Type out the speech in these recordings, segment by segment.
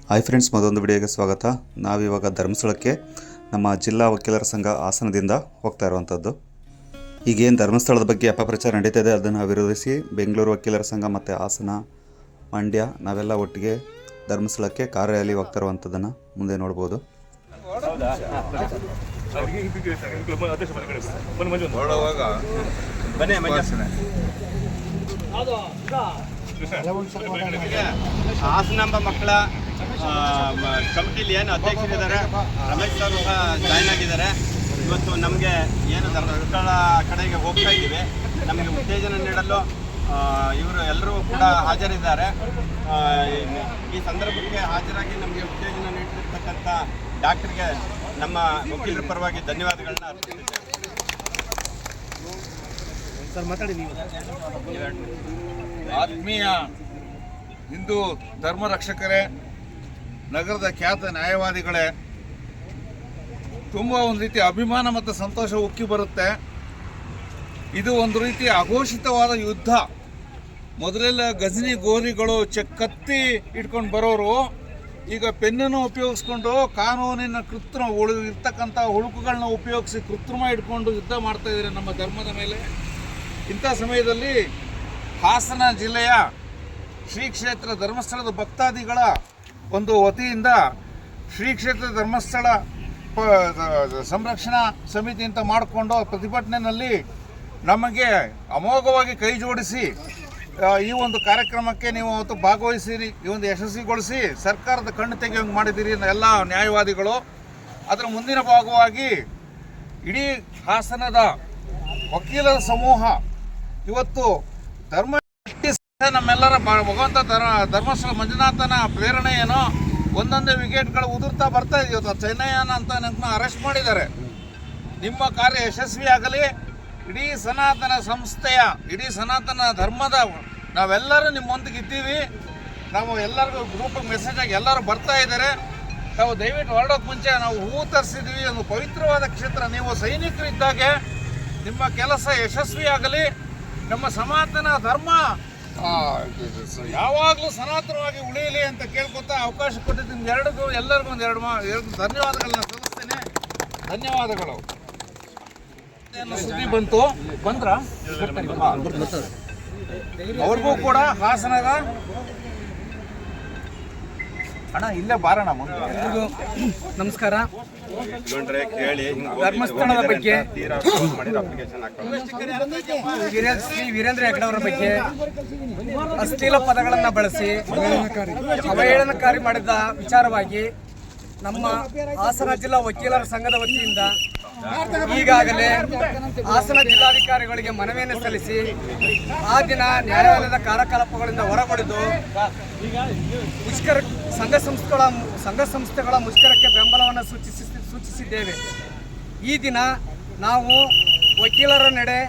Hi friends, ಮತ್ತೊಂದು ವಿಡಿಯೋಗೆ ಸ್ವಾಗತ. ನಾವಿವಾಗ ಧರ್ಮಸ್ಥಳಕ್ಕೆ ನಮ್ಮ ಜಿಲ್ಲಾ ವಕೀಲರ ಸಂಘ ಹಾಸನದಿಂದ ಹೋಗ್ತಾ ಇರುವಂಥದ್ದು. ಈಗೇನು ಧರ್ಮಸ್ಥಳದ ಬಗ್ಗೆ ಅಪಪ್ರಚಾರ ನಡೀತಾ ಇದೆ, ಅದನ್ನು ವಿರೋಧಿಸಿ ಬೆಂಗಳೂರು ವಕೀಲರ ಸಂಘ ಮತ್ತು ಹಾಸನ, ಮಂಡ್ಯ ನಾವೆಲ್ಲ ಒಟ್ಟಿಗೆ ಧರ್ಮಸ್ಥಳಕ್ಕೆ ಕಾರ್ ರ್ಯಾಲಿ ಹೋಗ್ತಾ ಇರುವಂಥದ್ದನ್ನು ಮುಂದೆ ನೋಡ್ಬೋದು. ಹಾಸನಾಂಬ ಮಕ್ಕಳ ಕಮಿಟಿಲಿ ಏನು ಅಧ್ಯಕ್ಷರಿದ್ದಾರೆ, ರಮೇಶ್ ಸರ್ ಸಹ ಜಾಯ್ನ್ ಆಗಿದ್ದಾರೆ. ಇವತ್ತು ನಮಗೆ ಏನು ಧರ್ಮಸ್ಥಳ ಕಡೆಗೆ ಹೋಗ್ತಾ ಇದ್ದೀವಿ, ನಮಗೆ ಉತ್ತೇಜನ ನೀಡಲು ಇವರು ಎಲ್ಲರೂ ಕೂಡ ಹಾಜರಿದ್ದಾರೆ. ಈ ಸಂದರ್ಭಕ್ಕೆ ಹಾಜರಾಗಿ ನಮಗೆ ಉತ್ತೇಜನ ನೀಡಿರ್ತಕ್ಕಂಥ ಡಾಕ್ಟರ್ಗೆ ನಮ್ಮ ವಕೀಲರ ಪರವಾಗಿ ಧನ್ಯವಾದಗಳನ್ನ ಅರ್ಪಿಸಿದ್ದೇವೆ. ಸರ್ ಮಾತಾಡಿ ನೀವು. ಆತ್ಮೀಯ ಹಿಂದೂ ಧರ್ಮ ರಕ್ಷಕರೇ, ನಗರದ ಖ್ಯಾತ ನ್ಯಾಯವಾದಿಗಳೇ, ತುಂಬ ಒಂದು ರೀತಿ ಅಭಿಮಾನ ಮತ್ತು ಸಂತೋಷ ಉಕ್ಕಿ ಬರುತ್ತೆ. ಇದು ಒಂದು ರೀತಿ ಅಘೋಷಿತವಾದ ಯುದ್ಧ. ಮೊದಲೆಲ್ಲ ಗಜನಿ ಗೋರಿಗಳು ಕತ್ತಿ ಇಟ್ಕೊಂಡು ಬರೋರು ಈಗ ಪೆನ್ನನ್ನು ಉಪಯೋಗಿಸ್ಕೊಂಡು ಕಾನೂನಿನ ಇರ್ತಕ್ಕಂಥ ಹುಳುಕುಗಳನ್ನ ಉಪಯೋಗಿಸಿ ಕೃತ್ರಿಮ ಇಟ್ಕೊಂಡು ಯುದ್ಧ ಮಾಡ್ತಾ ಇದ್ದಾರೆ ನಮ್ಮ ಧರ್ಮದ ಮೇಲೆ. ಇಂಥ ಸಮಯದಲ್ಲಿ ಹಾಸನ ಜಿಲ್ಲೆಯ ಶ್ರೀ ಕ್ಷೇತ್ರ ಧರ್ಮಸ್ಥಳದ ಭಕ್ತಾದಿಗಳ ಒಂದು ವತಿಯಿಂದ ಶ್ರೀ ಕ್ಷೇತ್ರ ಧರ್ಮಸ್ಥಳ ಸಂರಕ್ಷಣಾ ಸಮಿತಿ ಅಂತ ಮಾಡಿಕೊಂಡು ಪ್ರತಿಭಟನೆಯಲ್ಲಿ ನಮಗೆ ಅಮೋಘವಾಗಿ ಕೈ ಜೋಡಿಸಿ ಈ ಒಂದು ಕಾರ್ಯಕ್ರಮಕ್ಕೆ ನೀವು ಅವತ್ತು ಭಾಗವಹಿಸಿರಿ, ಈ ಒಂದು ಯಶಸ್ವಿಗೊಳಿಸಿ ಸರ್ಕಾರದ ಕಣ್ಣು ತೆಗೆಯೋಂಗೆ ಮಾಡಿದ್ದೀರಿ ಎಲ್ಲ ನ್ಯಾಯವಾದಿಗಳು. ಅದರ ಮುಂದಿನ ಭಾಗವಾಗಿ ಇಡೀ ಹಾಸನದ ವಕೀಲರ ಸಮೂಹ ಇವತ್ತು ನಮ್ಮೆಲ್ಲರ ಭಗವಂತ ಧರ್ಮಸ್ಥಳ ಮಂಜುನಾಥನ ಪ್ರೇರಣೆ ಏನೋ ಒಂದೊಂದೇ ವಿಕೆಟ್ಗಳು ಉದುರ್ತಾ ಬರ್ತಾ ಇದೆಯೋ. ಚೈನಯ್ಯನ ಅಂತ ನಮ್ಮನ್ನ ಅರೆಸ್ಟ್ ಮಾಡಿದ್ದಾರೆ. ನಿಮ್ಮ ಕಾರ್ಯ ಯಶಸ್ವಿಯಾಗಲಿ. ಇಡೀ ಸನಾತನ ಸಂಸ್ಥೆಯ, ಇಡೀ ಸನಾತನ ಧರ್ಮದ ನಾವೆಲ್ಲರೂ ನಿಮ್ಮೊಂದಿಗೆ ಇದ್ದೀವಿ. ನಾವು ಎಲ್ಲರಿಗೂ ಗ್ರೂಪಿಗೆ ಮೆಸೇಜ್ ಆಗಿ ಎಲ್ಲರೂ ಬರ್ತಾ ಇದ್ದಾರೆ. ನಾವು ದಯವಿಟ್ಟು ಹೊರಡೋಕೆ ಮುಂಚೆ ನಾವು ಹೂ ತರಿಸಿದ್ವಿ. ಒಂದು ಪವಿತ್ರವಾದ ಕ್ಷೇತ್ರ. ನೀವು ಸೈನಿಕರಿದ್ದಾಗೆ ನಿಮ್ಮ ಕೆಲಸ ಯಶಸ್ವಿಯಾಗಲಿ. ನಮ್ಮ ಸನಾತನ ಧರ್ಮ ಯಾವಾಗಲೂ ಸನಾತನವಾಗಿ ಉಳಿಯಲಿ ಅಂತ ಕೇಳ್ಕೊತಾ ಅವಕಾಶ ಕೊಟ್ಟಿದ್ದೀನಿ. ಎಲ್ಲರಿಗೂ ಎರಡು ಧನ್ಯವಾದಗಳನ್ನ ಸಲ್ಲಿಸ್ತೇನೆ. ಧನ್ಯವಾದಗಳು. ಸುದ್ದಿ ಬಂತು ಬಂದ್ರ ಅವ್ರಿಗೂ ಕೂಡ ಹಾಸನದ ಅಣ್ಣ ಇಲ್ಲೇ ಬಾರಣ. ಎಲ್ರಿಗೂ ನಮಸ್ಕಾರ. ಧರ್ಮಸ್ಥಳದ ಬಗ್ಗೆ ಶ್ರೀ ವೀರೇಂದ್ರ ಹೆಗ್ಗಡೆ ಅವರ ಬಗ್ಗೆ ಅಶ್ಲೀಲ ಪದಗಳನ್ನು ಬಳಸಿ ಅವಹೇಳನಕಾರಿ ಮಾಡಿದ ವಿಚಾರವಾಗಿ ನಮ್ಮ ಹಾಸನ ಜಿಲ್ಲಾ ವಕೀಲರ ಸಂಘದ ವತಿಯಿಂದ ಈಗಾಗಲೇ ಹಾಸನ ಜಿಲ್ಲಾಧಿಕಾರಿಗಳಿಗೆ ಮನವಿಯನ್ನು ಸಲ್ಲಿಸಿ ಆ ದಿನ ನ್ಯಾಯಾಲಯದ ಕಾರ್ಯಕಲಾಪಗಳಿಂದ ಹೊರಗುಳಿದು ಮುಷ್ಕರ ಸಂಘ ಸಂಸ್ಥೆಗಳ ಮುಷ್ಕರಕ್ಕೆ ಬೆಂಬಲವನ್ನು ಸೂಚಿಸಿದ್ದೇವೆ. ಈ ದಿನ ನಾವು ವಕೀಲರ ನಡೆ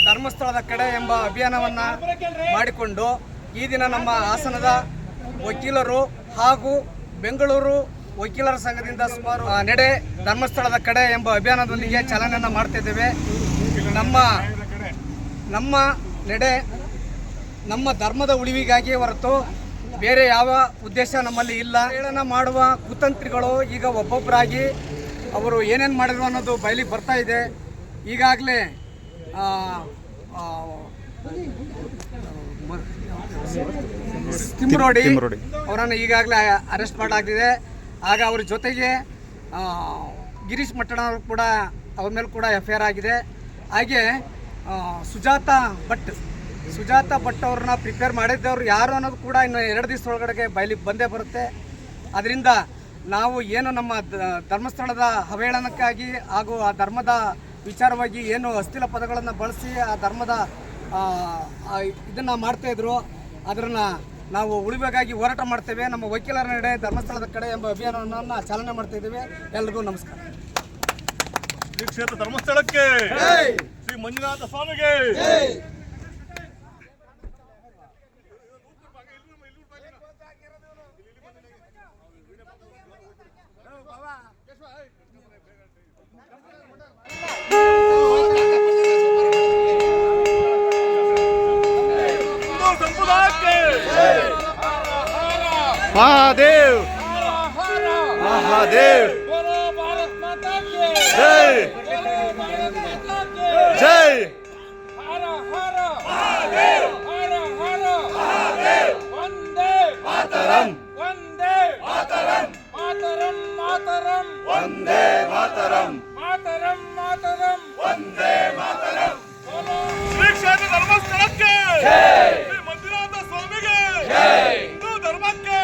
ಧರ್ಮಸ್ಥಳದ ಕಡೆ ಎಂಬ ಅಭಿಯಾನವನ್ನು ಮಾಡಿಕೊಂಡು ಈ ದಿನ ನಮ್ಮ ಹಾಸನದ ವಕೀಲರು ಹಾಗೂ ಬೆಂಗಳೂರು ವಕೀಲರ ಸಂಘದಿಂದ ಸುಮಾರು ನಡೆ ಧರ್ಮಸ್ಥಳದ ಕಡೆ ಎಂಬ ಅಭಿಯಾನದೊಂದಿಗೆ ಚಾಲನೆಯನ್ನು ಮಾಡ್ತಿದ್ದೇವೆ. ನಮ್ಮ ನಡೆ ನಮ್ಮ ಧರ್ಮದ ಉಳಿವಿಗಾಗಿ ಹೊರತು ಬೇರೆ ಯಾವ ಉದ್ದೇಶ ನಮ್ಮಲ್ಲಿ ಇಲ್ಲ. ಹೇಳನ ಮಾಡುವ ಕುತಂತ್ರಿಗಳು ಈಗ ಒಬ್ಬೊಬ್ಬರಾಗಿ ಅವರು ಏನೇನು ಮಾಡಿದ್ರು ಅನ್ನೋದು ಬಯಲಿಗೆ ಬರ್ತಾ ಇದೆ. ಈಗಾಗಲೇ ತಿಮ್ಮರೋಡಿ ಅವರನ್ನು ಈಗಾಗಲೇ ಅರೆಸ್ಟ್ ಮಾಡಲಾಗಿದೆ. ಆಗ ಅವ್ರ ಜೊತೆಗೆ ಗಿರೀಶ್ ಮಟ್ಟಣ್ಣವರು ಕೂಡ ಅವ್ರ ಮೇಲೆ ಕೂಡ FIR ಆಗಿದೆ. ಹಾಗೆ ಸುಜಾತಾ ಭಟ್ ಅವ್ರನ್ನ ಪ್ರಿಪೇರ್ ಮಾಡಿದ್ದವ್ರು ಯಾರು ಅನ್ನೋದು ಕೂಡ ಇನ್ನು 2 ದಿವಸದೊಳಗಡೆ ಬಯಲಿಗೆ ಬಂದೇ ಬರುತ್ತೆ. ಅದರಿಂದ ನಾವು ಏನು ನಮ್ಮ ಧರ್ಮಸ್ಥಳದ ಅವಹೇಳನಕ್ಕಾಗಿ ಹಾಗೂ ಆ ಧರ್ಮದ ವಿಚಾರವಾಗಿ ಏನು ಅಶ್ಲೀಲ ಪದಗಳನ್ನು ಬಳಸಿ ಆ ಧರ್ಮದ ಇದನ್ನು ಮಾಡ್ತಾಯಿದ್ರು, ಅದನ್ನು ನಾವು ಉಳಿಬೇಕಾಗಿ ಹೋರಾಟ ಮಾಡ್ತೇವೆ. ನಮ್ಮ ವಕೀಲರ ನಡೆ ಧರ್ಮಸ್ಥಳದ ಕಡೆ ಎಂಬ ಅಭಿಯಾನವನ್ನು ಚಾಲನೆ ಮಾಡ್ತಾ ಇದ್ದೇವೆ. ಎಲ್ರಿಗೂ ನಮಸ್ಕಾರ. ಶ್ರೀ ಕ್ಷೇತ್ರ ಧರ್ಮಸ್ಥಳಕ್ಕೆ, ಶ್ರೀ ಮಂಜುನಾಥ ಸ್ವಾಮಿಗೆ. महादेव। महादेव बोलो भारत माता की जय बोलो भारत माता की जय हर हर महादेव हर हर महादेव वंदे मातरम वंदे मातरम मातरम मातरम वंदे मातरम मातरम मातरम वंदे मातरम बोलो ಶ್ರೀ ಕ್ಷೇತ್ರ ಧರ್ಮಸ್ಥಳಕ್ಕೆ ಶ್ರೀ ಮಂಜುನಾಥ ಸ್ವಾಮಿಗೆ ಹಿಂದೂ ಧರ್ಮಕ್ಕೆ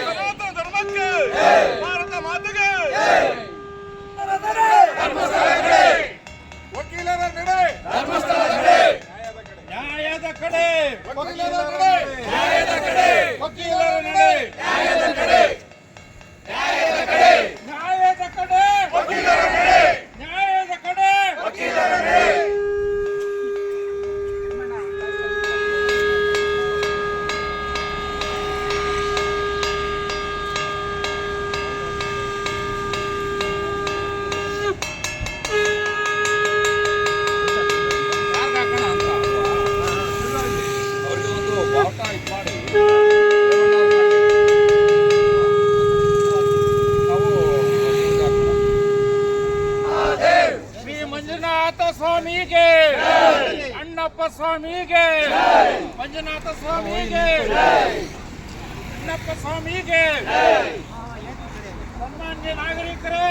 ಸನಾತನ ಧರ್ಮಕ್ಕೆ ಭಾರತ ಮಾತೆಗೆ ವಕೀಲರ ನಡೆ ನ್ಯಾಯದ ಕಡೆ ವಕೀಲರ ನಡೆ ನ್ಯಾಯದ ಕಡೆ ವಕೀಲರ ನಡೆ ನ್ಯಾಯದ ಕಡೆ ನ್ಯಾಯದ ಕಡೆ ನ್ಯಾಯದ ಕಡೆ ವಕೀಲರ ನಡೆ ನ್ಯಾಯದ ಕಡೆ ವಕೀಲರ ನಡೆ ಅವ್ರಿಗೆ ಒಂದು ಬಾವುಟ ಇದು ಮಾಡಿ ಶ್ರೀ ಮಂಜುನಾಥ ಸ್ವಾಮಿಗೆ ಅಣ್ಣಪ್ಪ ಸ್ವಾಮಿಗೆ ಮಂಜುನಾಥ ಸ್ವಾಮಿಗೆ ಅಣ್ಣಪ್ಪ ಸ್ವಾಮಿಗೆ ಸನ್ಮಾನ್ಯ ನಾಗರಿಕರೇ,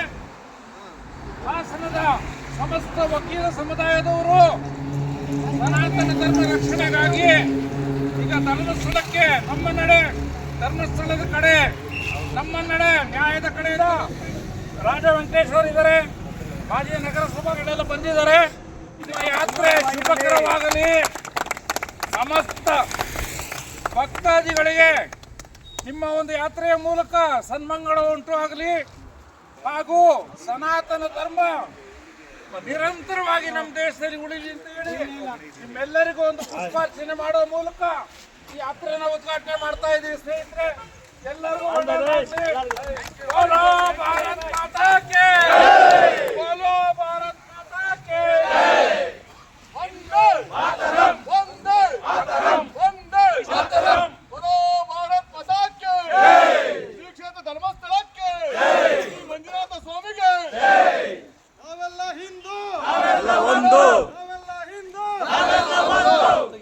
ಹಾಸನದ ಸಮಸ್ತ ವಕೀಲ ಸಮುದಾಯದವರು ಸನಾತನ ಧರ್ಮ ರಕ್ಷಣೆಗಾಗಿ ಈಗ ಧರ್ಮಸ್ಥಳಕ್ಕೆ ನಮ್ಮ ನಡೆ, ಧರ್ಮಸ್ಥಳದ ಕಡೆ ನಮ್ಮ ನಡೆ, ನ್ಯಾಯದ ಕಡೆ ರಾಜ ವೆಂಕಟೇಶ್ವರ ಇದ್ದಾರೆ, ಮಾಜಿ ನಗರಸಭೆಗಳೆಲ್ಲ ಬಂದಿದ್ದಾರೆ. ಇದು ಯಾತ್ರೆ ಶುಭಕರವಾಗಲಿ, ಸಮಸ್ತ ಭಕ್ತಾದಿಗಳಿಗೆ ನಿಮ್ಮ ಒಂದು ಯಾತ್ರೆಯ ಮೂಲಕ ಸನ್ಮಂಗಳ ಉಂಟು ಆಗಲಿ ಹಾಗೂ ಸನಾತನ ಧರ್ಮ ನಿರಂತರವಾಗಿ ನಮ್ಮ ದೇಶದಲ್ಲಿ ಉಳಿಲಿ ಅಂತ ಹೇಳಿ ನಿಮ್ಮೆಲ್ಲರಿಗೂ ಒಂದು ಪುಷ್ಪಾರ್ಚನೆ ಮಾಡೋ ಮೂಲಕ ಈ ಯಾತ್ರೆನ ಉದ್ಘಾಟನೆ ಮಾಡ್ತಾ ಇದ್ದೀವಿ ಸ್ನೇಹಿತರೆ. ಎಲ್ಲರಿಗೂ ಒಳ್ಳೆಯದಾಗಲಿ. ಬೋಲೋ ಭಾರತ್ ಮಾತಾ ಕೇ ಬೋಲೋ ಭಾರತ್ ಮಾತಾ ಕೇ ವಂದೇ ಮಾತರಂ ವಂದೇ ಮಾತರಂ ವಂದೇ ಮಾತರಂ बोलो भारत माता के ಶ್ರೀ ಕ್ಷೇತ್ರ ಧರ್ಮಸ್ಥಳಕ್ಕೆ ಶ್ರೀ ಮಂಜುನಾಥ ಸ್ವಾಮಿಗೆ ನಾವೆಲ್ಲ ಹಿಂದೂ ನಾವೆಲ್ಲ ಒಂದು ನಾವೆಲ್ಲ ಹಿಂದೂ ನಾವೆಲ್ಲ ಒಂದು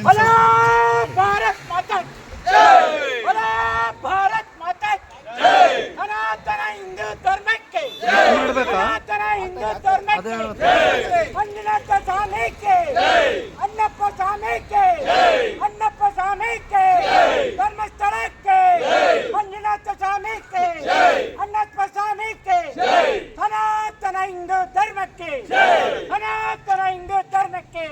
बोलो भारत माता जय बोलो भारत माता जय सनातन हिंदू धर्मಕ್ಕೆ ಸನಾತನ ಹಿಂದೂ ಧರ್ಮಕ್ಕೆ ಮಂಜುನಾಥ ಸ್ವಾಮಿಗೆ ಅಣ್ಣಪ್ಪ ಸ್ವಾಮಿಗೆ ಅಣ್ಣಪ್ಪ ಸ್ವಾಮಿಗೆ ಧರ್ಮಸ್ಥಳಕ್ಕೆ ಮಂಜುನಾಥ ಸ್ವಾಮಿಗೆ ಅಣ್ಣಪ್ಪ ಸ್ವಾಮಿಗೆ ಸನಾತನ ಹಿಂದೂ ಧರ್ಮಕ್ಕೆ ಸನಾತನ ಹಿಂದೂ ಧರ್ಮಕ್ಕೆ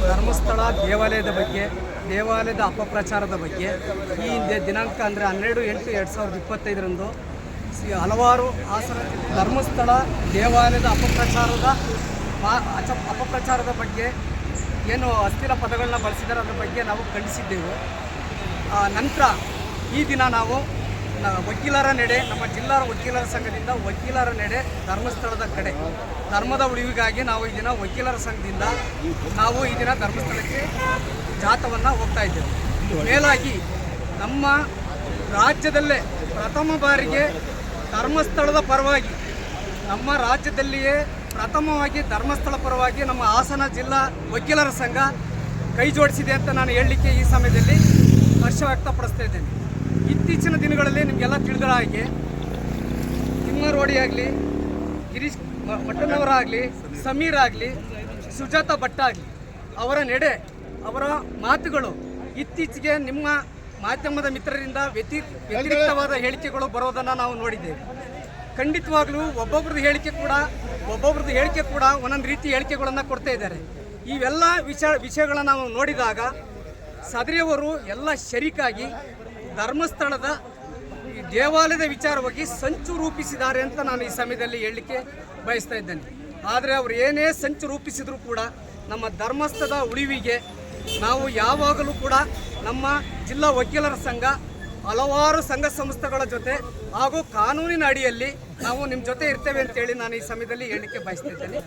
ಧರ್ಮಸ್ಥಳ ದೇವಾಲಯದ ಬಗ್ಗೆ, ದೇವಾಲಯದ ಅಪಪ್ರಚಾರದ ಬಗ್ಗೆ ಈ ಹಿಂದೆ ದಿನಾಂಕ ಅಂದರೆ 12/8/2025 ಹಲವಾರು ಹಾಸನ ಧರ್ಮಸ್ಥಳ ದೇವಾಲಯದ ಅಪಪ್ರಚಾರದ ಬಗ್ಗೆ ಏನು ಅಸ್ಥಿರ ಪದಗಳನ್ನ ಬಳಸಿದ್ದಾರೆ ಅದರ ಬಗ್ಗೆ ನಾವು ಖಂಡಿಸಿದ್ದೆವು. ನಂತರ ಈ ದಿನ ನಾವು ವಕೀಲರ ನಡೆ, ನಮ್ಮ ಜಿಲ್ಲಾ ವಕೀಲರ ಸಂಘದಿಂದ ವಕೀಲರ ನಡೆ ಧರ್ಮಸ್ಥಳದ ಕಡೆ, ಧರ್ಮದ ಉಳಿವಿಗಾಗಿ ನಾವು ಈ ದಿನ ವಕೀಲರ ಸಂಘದಿಂದ ನಾವು ಈ ದಿನ ಧರ್ಮಸ್ಥಳಕ್ಕೆ ಜಾಥವನ್ನು ಹೋಗ್ತಾ ಇದ್ದೇವೆ. ಮೇಲಾಗಿ ನಮ್ಮ ರಾಜ್ಯದಲ್ಲೇ ಪ್ರಥಮ ಬಾರಿಗೆ ಧರ್ಮಸ್ಥಳದ ಪರವಾಗಿ, ನಮ್ಮ ರಾಜ್ಯದಲ್ಲಿಯೇ ಪ್ರಥಮವಾಗಿ ಧರ್ಮಸ್ಥಳ ಪರವಾಗಿ ನಮ್ಮ ಹಾಸನ ಜಿಲ್ಲಾ ವಕೀಲರ ಸಂಘ ಕೈ ಜೋಡಿಸಿದೆ ಅಂತ ನಾನು ಹೇಳಲಿಕ್ಕೆ ಈ ಸಮಯದಲ್ಲಿ ಹರ್ಷ ವ್ಯಕ್ತಪಡಿಸ್ತಾ ಇದ್ದೇನೆ. ಇತ್ತೀಚಿನ ದಿನಗಳಲ್ಲಿ ನಿಮಗೆಲ್ಲ ತಿಳಿದ ಹಾಗೆ ತಿಮ್ಮರೋಡಿ ಆಗಲಿ, ಗಿರೀಶ್ ಮಠನವರಾಗಲಿ, ಸಮೀರ್ ಆಗಲಿ, ಸುಜಾತ ಭಟ್ ಆಗಲಿ, ಅವರ ನಡೆ, ಅವರ ಮಾತುಗಳು ಇತ್ತೀಚೆಗೆ ನಿಮ್ಮ ಮಾಧ್ಯಮದ ಮಿತ್ರರಿಂದ ವ್ಯತಿರಿಕ್ತವಾದ ಹೇಳಿಕೆಗಳು ಬರೋದನ್ನು ನಾವು ನೋಡಿದ್ದೇವೆ. ಖಂಡಿತವಾಗ್ಲೂ ಒಬ್ಬೊಬ್ರದ್ದು ಹೇಳಿಕೆ ಕೂಡ ಒಂದೊಂದು ರೀತಿ ಹೇಳಿಕೆಗಳನ್ನು ಕೊಡ್ತಾ ಇದ್ದಾರೆ. ಇವೆಲ್ಲ ವಿಷಯಗಳನ್ನು ನಾವು ನೋಡಿದಾಗ ಸದರಿಯವರು ಎಲ್ಲ ಶರೀಕಾಗಿ ಧರ್ಮಸ್ಥಳದ ಈ ದೇವಾಲಯದ ವಿಚಾರವಾಗಿ ಸಂಚು ರೂಪಿಸಿದ್ದಾರೆ ಅಂತ ನಾನು ಈ ಸಮಯದಲ್ಲಿ ಹೇಳಲಿಕ್ಕೆ ಬಯಸ್ತಾ ಇದ್ದೇನೆ. ಆದರೆ ಅವರು ಏನೇ ಸಂಚು ರೂಪಿಸಿದರೂ ಕೂಡ ನಮ್ಮ ಧರ್ಮಸ್ಥಳದ ಉಳಿವಿಗೆ ನಾವು ಯಾವಾಗಲೂ ಕೂಡ ನಮ್ಮ ಜಿಲ್ಲಾ ವಕೀಲರ ಸಂಘ ಹಲವಾರು ಸಂಘ ಸಂಸ್ಥೆಗಳ ಜೊತೆ ಹಾಗೂ ಕಾನೂನಿನ ಅಡಿಯಲ್ಲಿ ನಾವು ನಿಮ್ಮ ಜೊತೆ ಇರ್ತೇವೆ ಅಂತೇಳಿ ನಾನು ಈ ಸಮಯದಲ್ಲಿ ಹೇಳಲಿಕ್ಕೆ ಬಯಸ್ತಿದ್ದೇನೆ.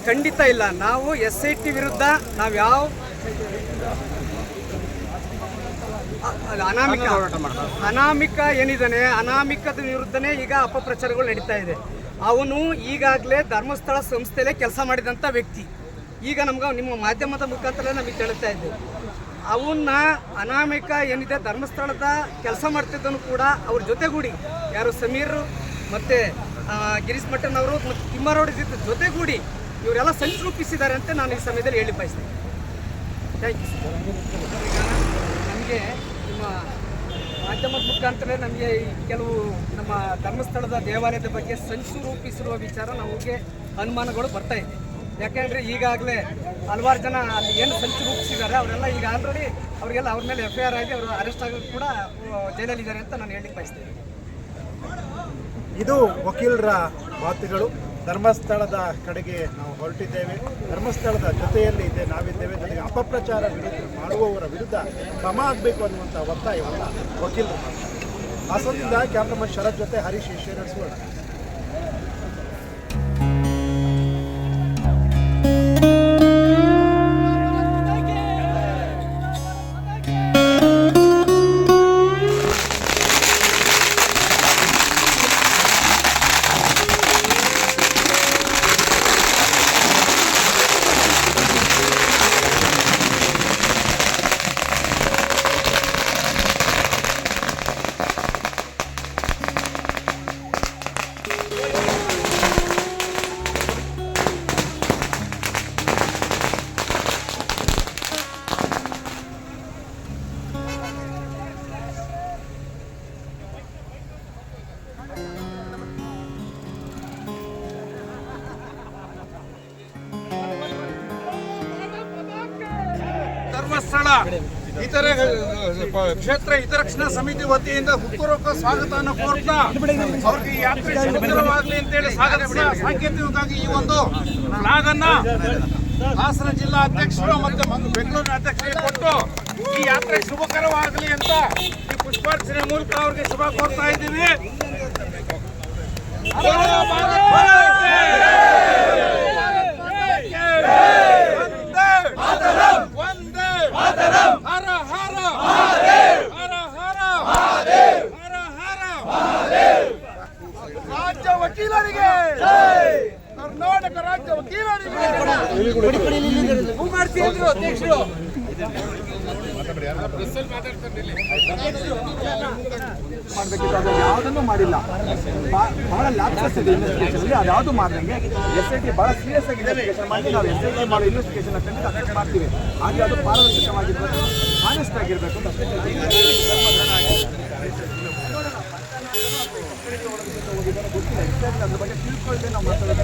ಖಂಡಿತ ಇಲ್ಲ. ನಾವು SIT ವಿರುದ್ಧ ನಾವು ಯಾವ ಅನಾಮಿಕ ಏನಿದ್ದಾನೆ, ಅನಾಮಿಕದ ವಿರುದ್ಧನೇ ಈಗ ಅಪಪ್ರಚಾರಗಳು ನಡೀತಾ ಇದೆ. ಅವನು ಈಗಾಗಲೇ ಧರ್ಮಸ್ಥಳ ಸಂಸ್ಥೆಯಲ್ಲೇ ಕೆಲಸ ಮಾಡಿದಂಥ ವ್ಯಕ್ತಿ. ಈಗ ನಿಮ್ಮ ಮಾಧ್ಯಮದ ಮುಖಾಂತರ ನಮಗೆ ತಿಳಿಸ್ತಾ ಇದ್ದೇವೆ. ಅವನ್ನ ಅನಾಮಿಕ ಏನಿದೆ ಧರ್ಮಸ್ಥಳದ ಕೆಲಸ ಮಾಡ್ತಿದ್ದನು ಕೂಡ ಅವ್ರ ಜೊತೆಗೂಡಿ ಯಾರು ಸಮೀರ್ ಮತ್ತು ಗಿರೀಶ್ ಮಠನವರು ಮತ್ತು ತಿಮ್ಮರೋಡಿ ಜೊತೆಗೂಡಿ ಇವರೆಲ್ಲ ಸಂಚು ರೂಪಿಸಿದ್ದಾರೆ ಅಂತ ನಾನು ಈ ಸಮಯದಲ್ಲಿ ಹೇಳಿ ಬಯಸ್ತೇನೆ. Thank you. ನಮಗೆ ನಿಮ್ಮ ಮಾಧ್ಯಮದ ಮುಖಾಂತರ ನಮಗೆ ಕೆಲವು ನಮ್ಮ ಧರ್ಮಸ್ಥಳದ ದೇವಾಲಯದ ಬಗ್ಗೆ ಸಂಚು ರೂಪಿಸಿರುವ ವಿಚಾರ ನಮಗೆ ಅನುಮಾನಗಳು ಬರ್ತಾ ಇದೆ. ಯಾಕೆಂದರೆ ಈಗಾಗಲೇ ಹಲವಾರು ಜನ ಅಲ್ಲಿ ಏನು ಸಂಚು ರೂಪಿಸಿದ್ದಾರೆ ಅವರೆಲ್ಲ ಈಗ ಆಲ್ರೆಡಿ ಅವರಿಗೆಲ್ಲ ಅವ್ರ ಮೇಲೆ FIR ಆಗಿ ಅವರು ಅರೆಸ್ಟ್ ಆಗೋದು ಕೂಡ ಜೈಲಲ್ಲಿದ್ದಾರೆ ಅಂತ ನಾನು ಹೇಳಲಿಕ್ಕೆ ಬಯಸ್ತೇನೆ. ಇದು ವಕೀಲರ ಮಾತುಗಳು. ಧರ್ಮಸ್ಥಳದ ಕಡೆಗೆ ನಾವು ಹೊರಟಿದ್ದೇವೆ, ಧರ್ಮಸ್ಥಳದ ಜೊತೆಯಲ್ಲಿ ನಾವಿದ್ದೇವೆ. ನನಗೆ ಅಪಪ್ರಚಾರ ಮಾಡುವವರ ವಿರುದ್ಧ ಕ್ರಮ ಆಗಬೇಕು ಅನ್ನುವಂಥ ಒತ್ತಾಯವನ್ನು ವಕೀಲರು ಮಾಡ್ತಾರೆ. ಹಾಸನದಿಂದ ಕ್ಯಾಮ್ರಾಮನ್ ಶರತ್ ಜೊತೆ ಹರೀಶ್ ಸುವರ್ಣ. ಧರ್ಮಸ್ಥಳ ಇತರೆ ಕ್ಷೇತ್ರ ಹಿತರಕ್ಷಣಾ ಸಮಿತಿ ವತಿಯಿಂದ ಹೃತ್ಪೂರ್ವಕ ಸ್ವಾಗತವನ್ನು ಕೋರ್ತಾ ಅವ್ರಿಗೆ ಯಾತ್ರೆ ಸುಲಭವಾಗಲಿ ಅಂತೇಳಿ ಸ್ವಾಗತಿಸಿದ ಸಾಂಕೇತಿಕವಾಗಿ ಈ ಒಂದು ಫ್ಲಾಗ್ ಅನ್ನ ಹಾಸನ ಜಿಲ್ಲಾ ಅಧ್ಯಕ್ಷರು ಮತ್ತು ಬೆಂಗಳೂರಿನ ಅಧ್ಯಕ್ಷರಿಗೆ ಕೊಟ್ಟು ಈ ಯಾತ್ರೆ ಶುಭಕರವಾಗಲಿ ಅಂತ ಈ ಪುಷ್ಪಾರ್ಚನೆ ಮೂಲಕ ಅವ್ರಿಗೆ ಶುಭ ಕೋರ್ತಾ ಇದ್ದೀವಿ. ರಾಜ್ಯ ವಕೀಲರಿಗೆ, ಕರ್ನಾಟಕ ರಾಜ್ಯ ವಕೀಲರಿಗೆ ಅಧ್ಯಕ್ಷರು ಯಾವುದನ್ನು ಮಾಡಿಲ್ಲ. ಬಹಳ ಲ್ಯಾಪ್ಸಸ್ ಇದೆ ಇನ್ವೆಸ್ಟಿಗೇಷನ್. ಅದ್ಯಾವುದು ಮಾಡ್ದಂಗೆ SIT ಬಹಳ ಸೀರಿಯಸ್ ಆಗಿ ಇನ್ವೆಸ್ಟಿಗೇಷನ್ ಮಾಡಿ ನಾವು SIT ಮಾಡೋ ಇನ್ವೆಸ್ಟಿಗೇಷನ್ ಖಂಡಿತ ಅಟೆಂಡ್ ಮಾಡ್ತೀವಿ. ಹಾಗೆ ಅದು ಪಾರದರ್ಶಕವಾಗಿರ್ಬೇಕು, ಆನೆಸ್ಟ್ ಆಗಿರ್ಬೇಕು ಅಂತ ಅಷ್ಟೇ ಗೊತ್ತಿಲ್ಲ. ಅದ್ರ ಬಗ್ಗೆ ತಿಳ್ಕೊಳ್ದೆ ನಾವು ಮಾತಾಡೋದು.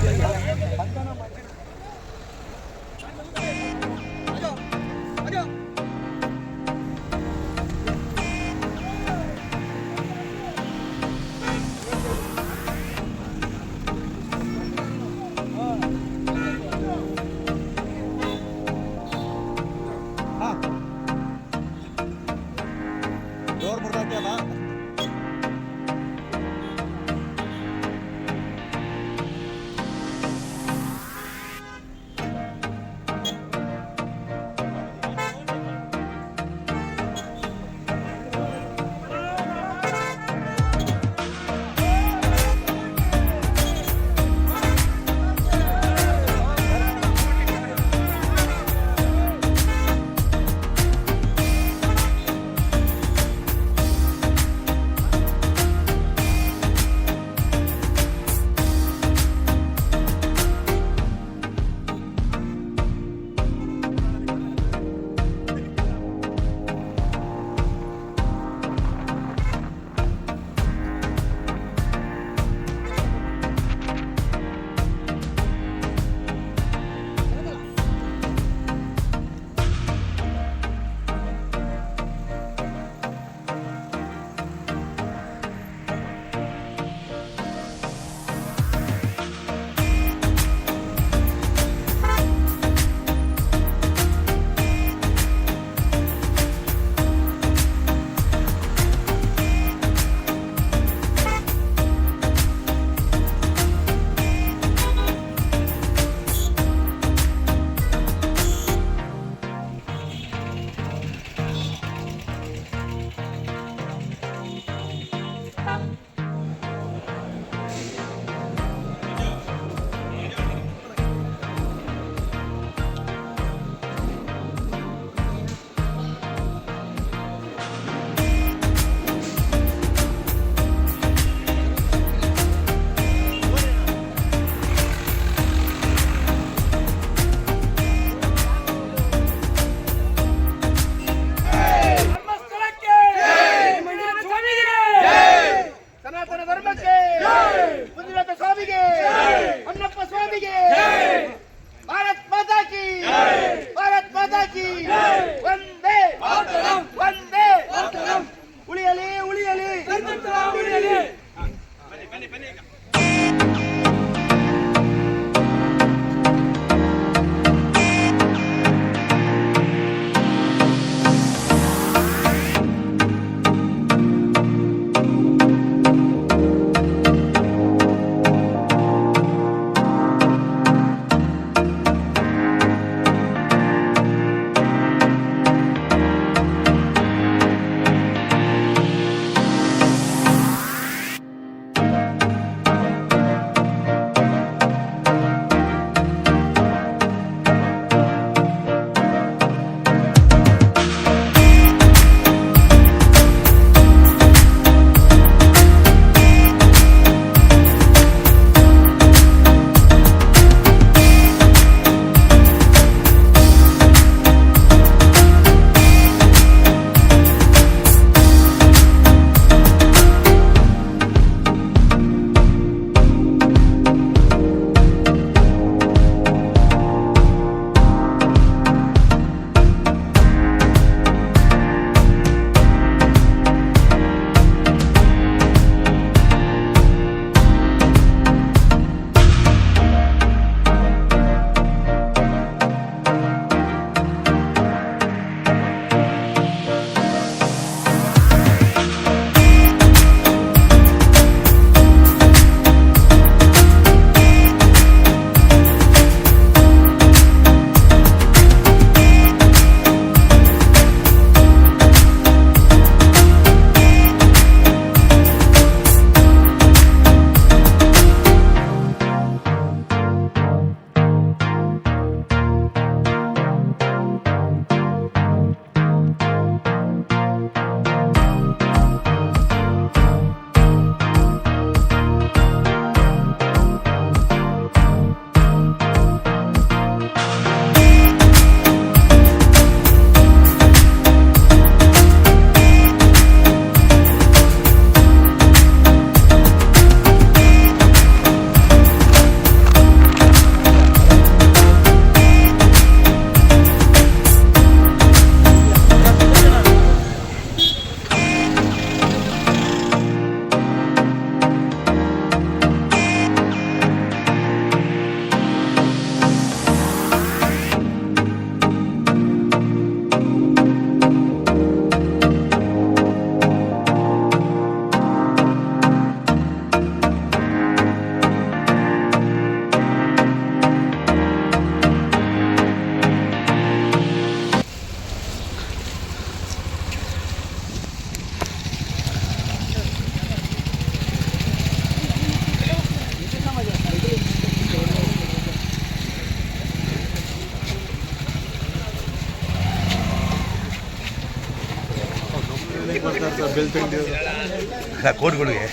ಕೋರ್ಟ್ಗಳಿಗೆ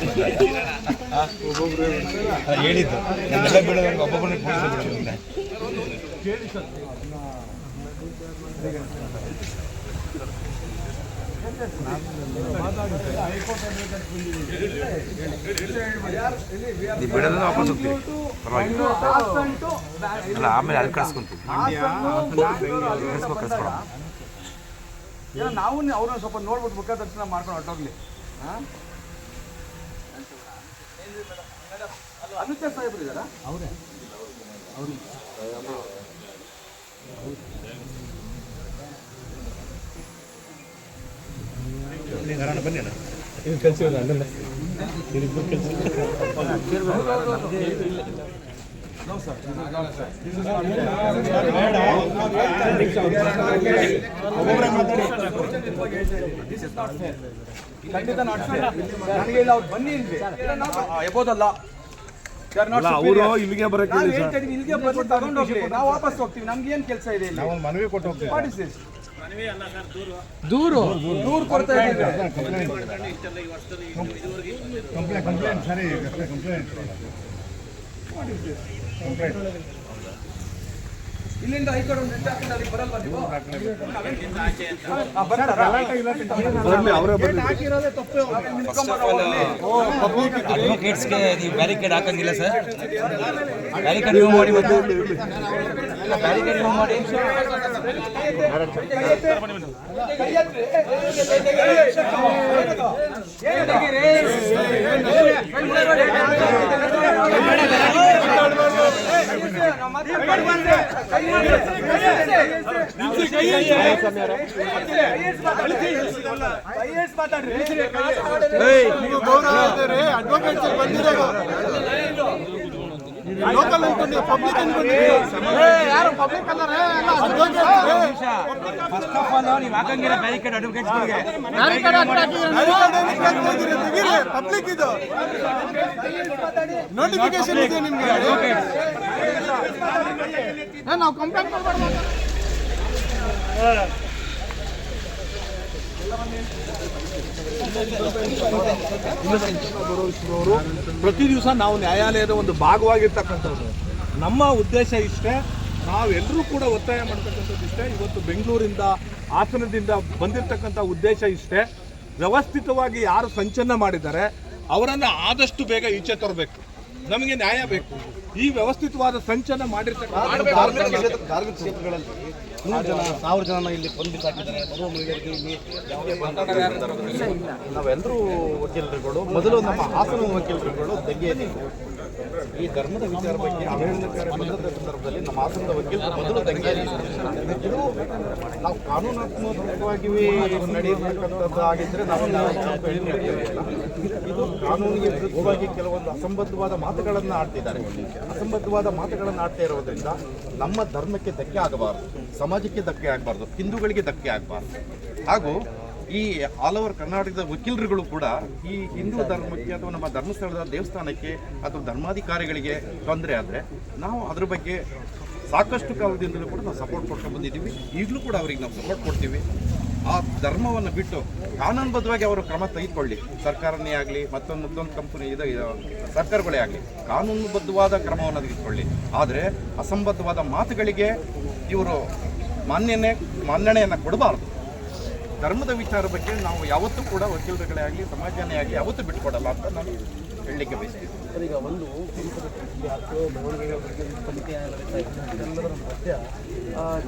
ಹೇಳಿದ್ದು ನಮ್ಮೆಲ್ಲ ಬೀಳೋದ್ರಿಗೆ ಒಬ್ಬೊಬ್ಬನೇ ಬಿಡೋದು. ನೀವು ಬಿಡೋದನ್ನ ವಾಪಸ್ ಹೋಗ್ತೀವಿ, ಪರವಾಗಿಲ್ಲ. ಅಲ್ಲ, ಆಮೇಲೆ ಅಲ್ಲಿ ಕಳ್ಸ್ಕೊಂತೀವಿ. ನಾವು ಅವ್ರನ್ನ ಸ್ವಲ್ಪ ನೋಡ್ಬಿಟ್ಟು ಮುಖ ದರ್ಶನ ಮಾಡ್ಕೊಂಡು ಹೊರಟೋಗ್ಲಿ. ಅನುಚರ್ ಸಾಹೇಬ್ರು ಇದ್ದಾರಾ? ಅವರೇ ಬನ್ನಿ ಅಣ್ಣ. ಖಂಡಿತ ನನಗೆ ಇಲ್ಲ, ಅವ್ರು ಬನ್ನಿ ಎಬೋದಲ್ಲ. ಅವರು ಇಲ್ಲಿಗೆ ಬರೋಕೆ ಇಲ್ಲಿಗೆ ಬಂದು ತಗೊಂಡು ಹೋಗ್ಲಿ, ನಾವು ವಾಪಸ್ ಹೋಗ್ತೀವಿ. ನಮ್ಗೆ ಏನ್ ಕೆಲಸ ಇದೆ ಇಲ್ಲಿ? ನಾವು ಮನವಿ ಕೊಟ್ಟು ಹೋಗ್ತೀವಿ. What is this? ದೂರು ಕೊಡ್ತಾ ಇದ್ದೀವಿ. ಕಂಪ್ಲೇಂಟ್ ಸರಿ, ಕಂಪ್ಲೇಂಟ್ ಇಲ್ಲಿಂದ ಹೈಕೋರ್ಟ್ ಒಂದು ರಿಟ್ ಹಾಕೊಂಡು ಅಲ್ಲಿಗೆ ಬರಲ್ವಾ ನೀವು? ಅಡ್ವೊಕೇಟ್ಸ್ಗೆ ನೀವು ಬ್ಯಾರಿಕೇಡ್ ಹಾಕಂಗಿಲ್ಲ ಸರ್. ಬ್ಯಾರಿಕೇಡ್ ರಿಮೂವ್ ಮಾಡಿ, ಮತ್ತು ಬ್ಯಾರಿಕೇಡ್ ರಿಮೂವ್ ಮಾಡಿ. ಲೋಕಲ್ ಅನ್ಕೊಂಡು ಪಬ್ಲಿಕ್ ಅನ್ಕೊಂಡು ಯಾರು ಪಬ್ಲಿಕ್ ಅಲ್ಲರೇ ಫಸ್ಟ್ ಆಫ್ ಆಲ್ ನೀವು ಹಾಕಂಗಿಲ್ಲ ಬ್ಯಾರಿಕೇಡ್ ಅಡ್ವೊಕೇಟ್ಸ್ಗಳಿಗೆ. ಪಬ್ಲಿಕ್ ಇದು ನೋಟಿಫಿಕೇಶನ್ ಇದೆ ನಿಮ್ಗೆ. ನಾವು ಕಂಪ್ಲೇಂಟ್ ಮಾಡ್ಬಾರ್ದು. ಪ್ರತಿ ದಿವಸ ನಾವು ನ್ಯಾಯಾಲಯದ ಒಂದು ಭಾಗವಾಗಿರ್ತಕ್ಕಂಥದ್ದು. ನಮ್ಮ ಉದ್ದೇಶ ಇಷ್ಟೇ, ನಾವೆಲ್ಲರೂ ಕೂಡ ಒತ್ತಾಯ ಮಾಡ್ತಕ್ಕಂಥದ್ದು ಇಷ್ಟೇ. ಇವತ್ತು ಬೆಂಗಳೂರಿಂದ, ಹಾಸನದಿಂದ ಬಂದಿರತಕ್ಕಂಥ ಉದ್ದೇಶ ಇಷ್ಟೇ. ವ್ಯವಸ್ಥಿತವಾಗಿ ಯಾರು ಸಂಚಲನ ಮಾಡಿದ್ದಾರೆ ಅವರನ್ನು ಆದಷ್ಟು ಬೇಗ ಈಚೆ ತರಬೇಕು. ನಮಗೆ ನ್ಯಾಯ ಬೇಕು. ಈ ವ್ಯವಸ್ಥಿತವಾದ ಸಂಚಲನ ಮಾಡಿರ್ತಕ್ಕಂಥ ಧಾರ್ಮಿಕ ಕ್ಷೇತ್ರಗಳಲ್ಲಿ 100 ಜನ 1000 ಜನ ಇಲ್ಲಿ ಬಂದಿದ್ದಾಕಿದ್ದಾರೆ. ಬರುವ ಮಹಿಳೆಯರಿಗೆ ಇಲ್ಲಿ ನಾವೆಲ್ಲರೂ ವಕೀಲರುಗಳು, ಮೊದಲು ನಮ್ಮ ಹಾಸನ ವಕೀಲರುಗಳು ದಂಗೆಯಲ್ಲಿದ್ದರು. ಈ ಧರ್ಮದ ವಿಚಾರ ಬಗ್ಗೆ ಅವಹೇಳನಕಾರಿ ಬಂದಂಥ ಸಂದರ್ಭದಲ್ಲಿ ನಮ್ಮ ಹಾಸನದ ವಕೀಲರು ಮೊದಲು ದಂಗೆಯಲ್ಲಿದ್ದರು. ಇದು ನಾವು ಕಾನೂನಾತ್ಮಕವಾಗಿ ನಡೆಯತಕ್ಕಂಥದ್ದು ಆಗಿದ್ದರೆ ನಾವು ಇದು ಕಾನೂನಿಗೆ ವಿರುದ್ಧವಾಗಿ ಕೆಲವೊಂದು ಅಸಂಬದ್ಧವಾದ ಮಾತುಗಳನ್ನು ಆಡ್ತಿದ್ದಾರೆ. ಅಸಂಬದ್ಧವಾದ ಮಾತುಗಳನ್ನು ಆಡ್ತಾ ಇರೋದ್ರಿಂದ ನಮ್ಮ ಧರ್ಮಕ್ಕೆ ಧಕ್ಕೆ ಆಗಬಾರ್ದು, ಸಮಾಜಕ್ಕೆ ಧಕ್ಕೆ ಆಗಬಾರ್ದು, ಹಿಂದೂಗಳಿಗೆ ಧಕ್ಕೆ ಆಗಬಾರ್ದು. ಹಾಗೂ ಈ ಆಲ್ ಓವರ್ ಕರ್ನಾಟಕದ ವಕೀಲರುಗಳು ಕೂಡ ಈ ಹಿಂದೂ ಧರ್ಮಕ್ಕೆ ಅಥವಾ ನಮ್ಮ ಧರ್ಮಸ್ಥಳದ ದೇವಸ್ಥಾನಕ್ಕೆ ಅಥವಾ ಧರ್ಮಾಧಿಕಾರಿಗಳಿಗೆ ತೊಂದರೆ ಆದರೆ ನಾವು ಅದ್ರ ಬಗ್ಗೆ ಸಾಕಷ್ಟು ಕಾಲದಿಂದಲೂ ಕೂಡ ನಾವು ಸಪೋರ್ಟ್ ಕೊಡ್ಕೊಂಡು ಬಂದಿದ್ದೀವಿ. ಈಗಲೂ ಕೂಡ ಅವರಿಗೆ ನಾವು ಸಪೋರ್ಟ್ ಕೊಡ್ತೀವಿ. ಆ ಧರ್ಮವನ್ನು ಬಿಟ್ಟು ಕಾನೂನುಬದ್ಧವಾಗಿ ಅವರು ಕ್ರಮ ತೆಗೆದುಕೊಳ್ಳಿ. ಸರ್ಕಾರನೇ ಆಗಲಿ, ಮತ್ತೊಂದು ಕಂಪನಿ ಸರ್ಕಾರಗಳೇ ಆಗಲಿ, ಕಾನೂನುಬದ್ಧವಾದ ಕ್ರಮವನ್ನು ತೆಗೆದುಕೊಳ್ಳಿ. ಆದರೆ ಅಸಂಬದ್ಧವಾದ ಮಾತುಗಳಿಗೆ ಇವರು ಮನ್ನಣೆಯನ್ನು ಕೊಡಬಾರ್ದು. ಧರ್ಮದ ವಿಚಾರ ಬಗ್ಗೆ ನಾವು ಯಾವತ್ತೂ ಕೂಡ ವಕೀಲರುಗಳೇ ಆಗಲಿ, ಸಮಾಜನೇ ಆಗಲಿ ಯಾವತ್ತೂ ಬಿಟ್ಕೊಡಲ್ಲ ಅಂತ ನಾನು ಹೇಳಲಿಕ್ಕೆ ಬಯಸ್ತೀನಿ. ಈಗ ಒಂದು ಬೆಳವಣಿಗೆಗಳ ಬಗ್ಗೆ ತನಿಖೆ ಎಲ್ಲದರ ಮಧ್ಯ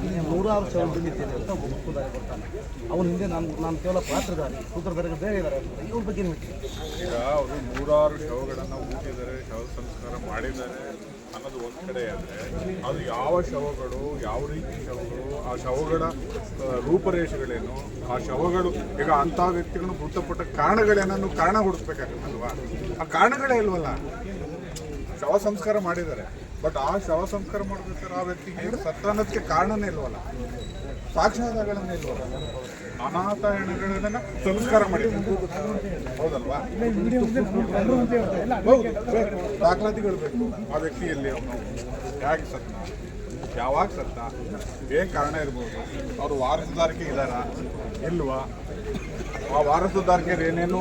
ಇಲ್ಲಿ 100 ಶವಗಳಿದ್ದೇನೆ ಅಂತ ಒಪ್ಪುದಾರೆ ಬರ್ತಾನೆ. ಅವನ ಹಿಂದೆ ನಾನು ಕೇವಲ ಪಾತ್ರಧಾರಿ, ಸೂತ್ರಧಾರಿಗಳು ಬೇರೆ ಇದ್ದಾರೆ. ಇವ್ರ ಬಗ್ಗೆ ಏನು ಹೇಳ್ತೀನಿ? ಈಗ ಅವರು 100 ಶವಗಳನ್ನು ಊಟಿದ್ದಾರೆ, ಶವ ಸಂಸ್ಕಾರ ಮಾಡಿದ್ದಾರೆ ಅನ್ನೋದು ಒಂದು ಕಡೆ ಆದರೆ ಅದು ಯಾವ ಶವಗಳು, ಯಾವ ರೀತಿ ಶವಗಳು, ಆ ಶವಗಳ ರೂಪರೇಷೆಗಳೇನು, ಆ ಶವಗಳು ಈಗ ಅಂಥ ವ್ಯಕ್ತಿಗಳು ಮೃತಪಟ್ಟ ಕಾರಣಗಳೇನನ್ನು ಕಾರಣ ಹುಡುಕ್ಬೇಕಾಗತ್ತಲ್ವಾ? ಆ ಕಾರಣಗಳೇ ಇಲ್ವಲ್ಲ. ಶವ ಸಂಸ್ಕಾರ ಮಾಡಿದ್ದಾರೆ, ಬಟ್ ಆ ಶವ ಸಂಸ್ಕಾರ ಮಾಡಬೇಕಾದ್ರೆ ಆ ವ್ಯಕ್ತಿಗೆ ಸತ್ತ ಅನ್ನೋದಕ್ಕೆ ಕಾರಣನೇ ಇಲ್ವಲ್ಲ, ಸಾಕ್ಷ್ಯಾಧಾರಗಳನ್ನೇ ಇಲ್ವಲ್ಲ. ಅನಾಥ ಹೆಣಗಳನ್ನ ಸಂಸ್ಕಾರ ಮಾಡಿದ್ದಾರೆ, ಹೌದಲ್ವಾ? ದಾಖಲಾತಿಗಳು ಬೇಕು. ಆ ವ್ಯಕ್ತಿಯಲ್ಲಿ ಅವನು ಹೇಗೆ ಸತ್ತ, ಯಾವಾಗ ಸತ್ತ, ಏನು ಕಾರಣ ಇರ್ಬೋದು, ಅವರು ವಾರಸುದಾರಿಕೆ ಇದ್ದಾರಾ ಇಲ್ವಾ, ಆ ವಾರಸುದಾರಿಕೆಯರು ಏನೇನು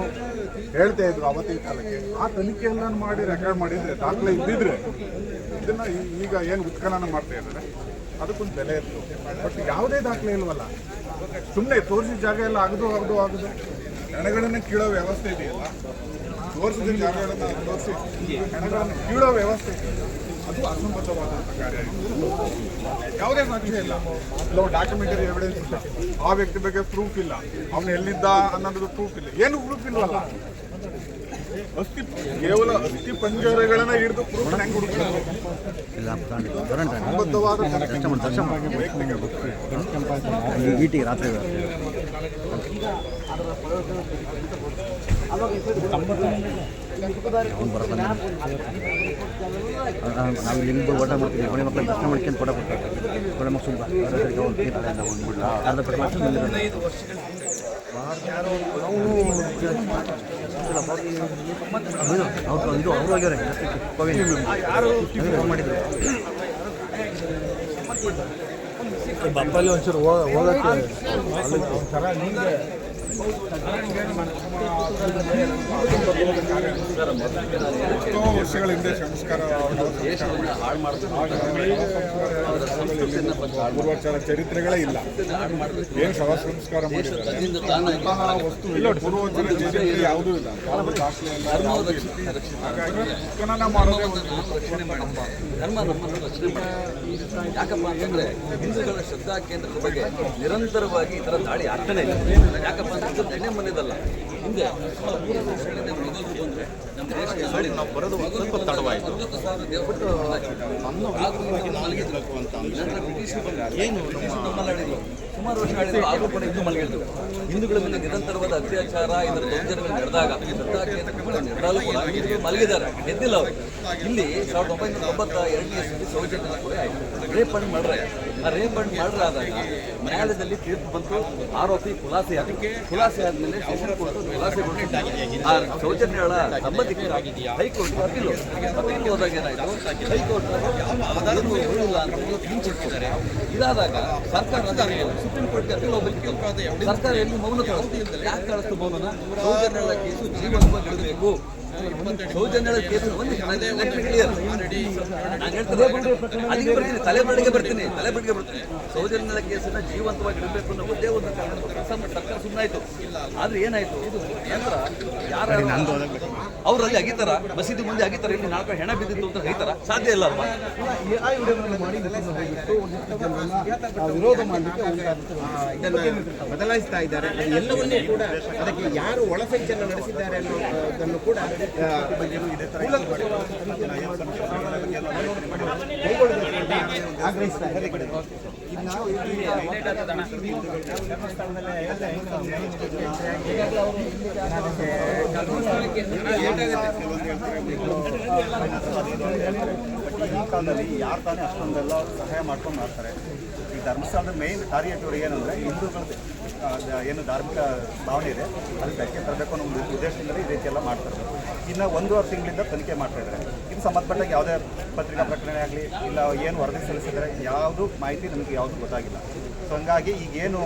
ಹೇಳ್ತಾ ಇದ್ರು ಅವತ್ತಿನ ಕಾಲಕ್ಕೆ, ಆ ತನಿಖೆಯೆಲ್ಲ ಮಾಡಿ ರೆಕಾರ್ಡ್ ಮಾಡಿದರೆ, ದಾಖಲೆ ಇದ್ದಿದ್ರೆ ಇದನ್ನು ಈಗ ಏನು ಉತ್ಖನನ ಮಾಡ್ತಾ ಇದ್ದಾರೆ ಅದಕ್ಕೊಂದು ಬೆಲೆ ಇತ್ತು. ಬಟ್ ಯಾವುದೇ ದಾಖಲೆ ಇಲ್ವಲ್ಲ, ಸುಮ್ಮನೆ ತೋರಿಸಿದ ಜಾಗ ಎಲ್ಲ ಆಗದು ಹೆಣಗಳನ್ನು ಕೀಳೋ ವ್ಯವಸ್ಥೆ ಇದೆಯಲ್ಲ, ತೋರಿಸಿದ ಜಾಗಗಳನ್ನು ತೋರಿಸಿ ಹೆಣಗಳನ್ನು ಕೀಳೋ ವ್ಯವಸ್ಥೆ ಇದೆಯಲ್ಲ, ಅದು ಅಸಂಬದ್ಧವಾದಂಥ ಕಾರ್ಯ ಇದು. ಯಾವುದೇ ಸಾಕ್ಷ್ಯ ಇಲ್ಲ, ಡಾಕ್ಯುಮೆಂಟರಿ ಎವಿಡೆನ್ಸ್ ಇಲ್ಲ, ಆ ವ್ಯಕ್ತಿ ಬಗ್ಗೆ ಪ್ರೂಫ್ ಇಲ್ಲ, ಅವನು ಎಲ್ಲಿದ್ದ ಅನ್ನೋದು ಪ್ರೂಫ್ ಇಲ್ಲ, ಏನು ಪ್ರೂಫ್ ಇಲ್ವಲ್ಲ. ಕೇವಲ ಅಸ್ಥಿ ಪಂಜರಗಳನ್ನ ಹಿಡಿದು ಪ್ರೂಫ್ ಹೆಂಗೆ ಹುಡುಕಬೇಕು? ಅಸಂಬದ್ಧವಾದ ನಾವು ಲಿಂಗ ಊಟ ಮಾಡ್ತೀವಿ, ಮನೆ ಮಕ್ಕಳು ದರ್ಶನ ಮಾಡ್ಕೊಂಡು ಫೋಟೋ ಕೊಡ್ತಾರೆ, ಒಳ್ಳೆ ಮಕ್ಕಳು ಇದು ಅವರು ಹೋಗ್ಯಾರೆ ಮಾಡಿದ್ರು. ಬಪ್ಪಲ್ಲಿ ಒಂಚೂರು ಹೋಗಕ್ಕೆ ಎಷ್ಟೋ ವರ್ಷಗಳ ಹಿಂದೆ ಸಂಸ್ಕಾರ ಪೂರ್ವಾಚಾರ ಚರಿತ್ರೆಗಳೇ ಇಲ್ಲ, ಏನು ಶವ ಸಂಸ್ಕಾರ ಮಾಡಿದ್ದಾರೆ ಅಂತಹ ವಸ್ತು ಇಲ್ಲ, ಪೂರ್ವಾಚಾರ ಚರಿತ್ರೆ ಯಾವುದೂ ಇಲ್ಲ, ದಾಖಲೆ ಇಲ್ಲ. ಹಾಗಾಗಿ ಉತ್ಖನನ ಮಾಡೋದೇ ಒಂದು ಧರ್ಮ ನಮ್ಮನ್ನು ರಕ್ಷಣೆ ಮಾಡಿ. ಯಾಕಪ್ಪ ಅಂತಂದ್ರೆ ಹಿಂದೂಗಳ ಶ್ರದ್ಧಾ ಕೇಂದ್ರದ ಬಗ್ಗೆ ನಿರಂತರವಾಗಿ ಈ ಥರ ದಾಳಿ ಆಗ್ತಾನೆ ಇಲ್ಲ. ಯಾಕಪ್ಪ ಅಂತಂದ್ರೆ ನೆನೆ ಮನೆಯದಲ್ಲ, ಹಿಂದೆ 3 ವರ್ಷಗಳಿಂದ ಮೊದಲು ಬಂದರೆ ನಮ್ಮ ದೇಶದಲ್ಲಿ ನಾವು ಬರೋದು ಸ್ವಲ್ಪ ತಡವಾಯಿತು. 40,000 ದೇವಸ್ಥಾನ ಏನು ನಮ್ಮಲ್ಲಿದ್ರು ಸುಮಾರು ವರ್ಷ ಆಳಿದ್ರು, ಆದರೂ ಕೂಡ ಇನ್ನೂ ಮಲಗಿದ್ರು. ಹಿಂದೂಗಳ ಮೇಲೆ ನಿರಂತರವಾದ ಅತ್ಯಾಚಾರ, ಇದರ ದೌರ್ಜನ್ಯಗಳು ನಡೆದಾಗ ಶ್ರದ್ಧಾ ಕೇಂದ್ರ ನಡೆದಾಗಲೂ ಕೂಡ ಹಿಂದೂಗಳು ಮಲಗಿದ್ದಾರೆ, ಎದ್ದಿಲ್ಲ ಅವರು. ಇಲ್ಲಿ 1992ನೇ ಇಸ್ವಿಯಲ್ಲಿ ಸೌಜನ್ಯ ಕೊಲೆ ಆಯಿತು, ರೇಪ್ ಅಂಡ್ ಮರ್ಡರ್. ಆ ರೇಪ್ ಅಂಡ್ ಮರ್ಡರ್ ಆದಾಗ ನ್ಯಾಯಾಲಯದಲ್ಲಿ ತೀರ್ಪು ಬಂತು, ಆರೋಪಿ ಖುಲಾಸೆ ಆದಮೇಲೆ ಸೆಷನ್ ಕೋರ್ಟ್ ಖುಲಾಸೆ ಕೊಟ್ಟು ಆ ಸೌಜನ್ಯಗಳ ಸಂಬಂಧಿಕರಾಗಿ ಹೈಕೋರ್ಟ್ಗೆ ಅಪೀಲು ಹೋದಾಗ ಏನಾಯಿತು, ಹೈಕೋರ್ಟ್ ಇಲ್ಲ ಅಂತ ತೀರ್ಪಿದ್ದಾರೆ. ಇದಾದಾಗ ಸರ್ಕಾರ ಸುಪ್ರೀಂ ಕೋರ್ಟ್ಗೆ ಅಪೀಲ್ ಹೋಗ್ಲಿಕ್ಕೆ ಸರ್ಕಾರ ಎಲ್ಲಿ ಮೌನ ಕಳಿಸ್ತು. ಯಾಕೆ ಕಳಿಸ್ತು ಮೌನನ? ಸೌಜನ್ಯಗಳ ಕೇಸು ಜೀವಂತವಾಗಿ ಹಿಡಿಬೇಕು, ಸೌಜನ್ಯಗಳ ಕೇಸು ತಲೆಬಡಿಗೆ ಬರ್ತೀನಿ. ಸೌಜನ್ಯಗಳ ಕೇಸನ್ನ ಜೀವಂತವಾಗಿ ಇಡಬೇಕು ಅನ್ನೋ ಒಂದೇ ಒಂದು ಕಾರಣ ಸರ್ಕಾರ ಸುಮ್ಮನಾಯ್ತು. ಆದ್ರೆ ಏನಾಯ್ತು, ನಂತರ ಯಾರು ಅವ್ರಲ್ಲಿ ಅಗಿತಾರ, ಮಸೀದಿ ಮುಂದೆ ಅಗಿತಾರ, ಇಲ್ಲಿ 4 ಹೆಣ ಬಿದ್ದಿತ್ತು ಅಂತ ಹೇಳ್ತಾರ, ಸಾಧ್ಯ ಇಲ್ಲ ಅಲ್ವಾ? ವಿರೋಧ ಮಾಡಲಿಕ್ಕೆ ಬದಲಾಯಿಸ್ತಾ ಇದ್ದಾರೆ. ಎಲ್ಲವನ್ನೂ ಕೂಡ ಅದಕ್ಕೆ ಯಾರು ಒಳಸಂಚಲನ ನಡೆಸಿದ್ದಾರೆ ಅನ್ನೋದನ್ನು ಕೂಡ ಆಗ್ರಹಿಸ್ತಾ ಇದ್ದಾರೆ. ಈ ಕಾಲದಲ್ಲಿ ಯಾರು ತಾನೇ ಅಷ್ಟೊಂದೆಲ್ಲ ಸಹಾಯ ಮಾಡ್ಕೊಂಡು ಮಾಡ್ತಾರೆ. ಈ ಧರ್ಮಸ್ಥಳದ ಮೇನ್ ಟಾರ್ಗೆಟ್ ಅವ್ರಿಗೆ ಏನಂದರೆ ಹಿಂದೂಗಳದ್ದು ಏನು ಧಾರ್ಮಿಕ ಭಾವನೆ ಇದೆ ಅದಕ್ಕೆ ಧಕ್ಕೆ ತರಬೇಕು ಅನ್ನೋ ಒಂದು ಉದ್ದೇಶದಿಂದಲೇ ಈ ರೀತಿ ಎಲ್ಲ ಮಾಡ್ತಾರೆ. ಇನ್ನು 1.5 ತಿಂಗಳಿಂದ ತನಿಖೆ ಮಾಡ್ತಾಯಿದ್ದಾರೆ. ಇದು ಸಂಬಂಧಪಟ್ಟಾಗ ಯಾವುದೇ ಪತ್ರಿಕಾ ಪ್ರಕಟಣೆ ಆಗಲಿ ಇಲ್ಲ ಏನು ವರದಿ ಸಲ್ಲಿಸಿದರೆ ಯಾವುದು ಮಾಹಿತಿ ನಮಗೆ ಯಾವುದು ಗೊತ್ತಾಗಿಲ್ಲ. ಸೊ ಹಂಗಾಗಿ ಈಗೇನು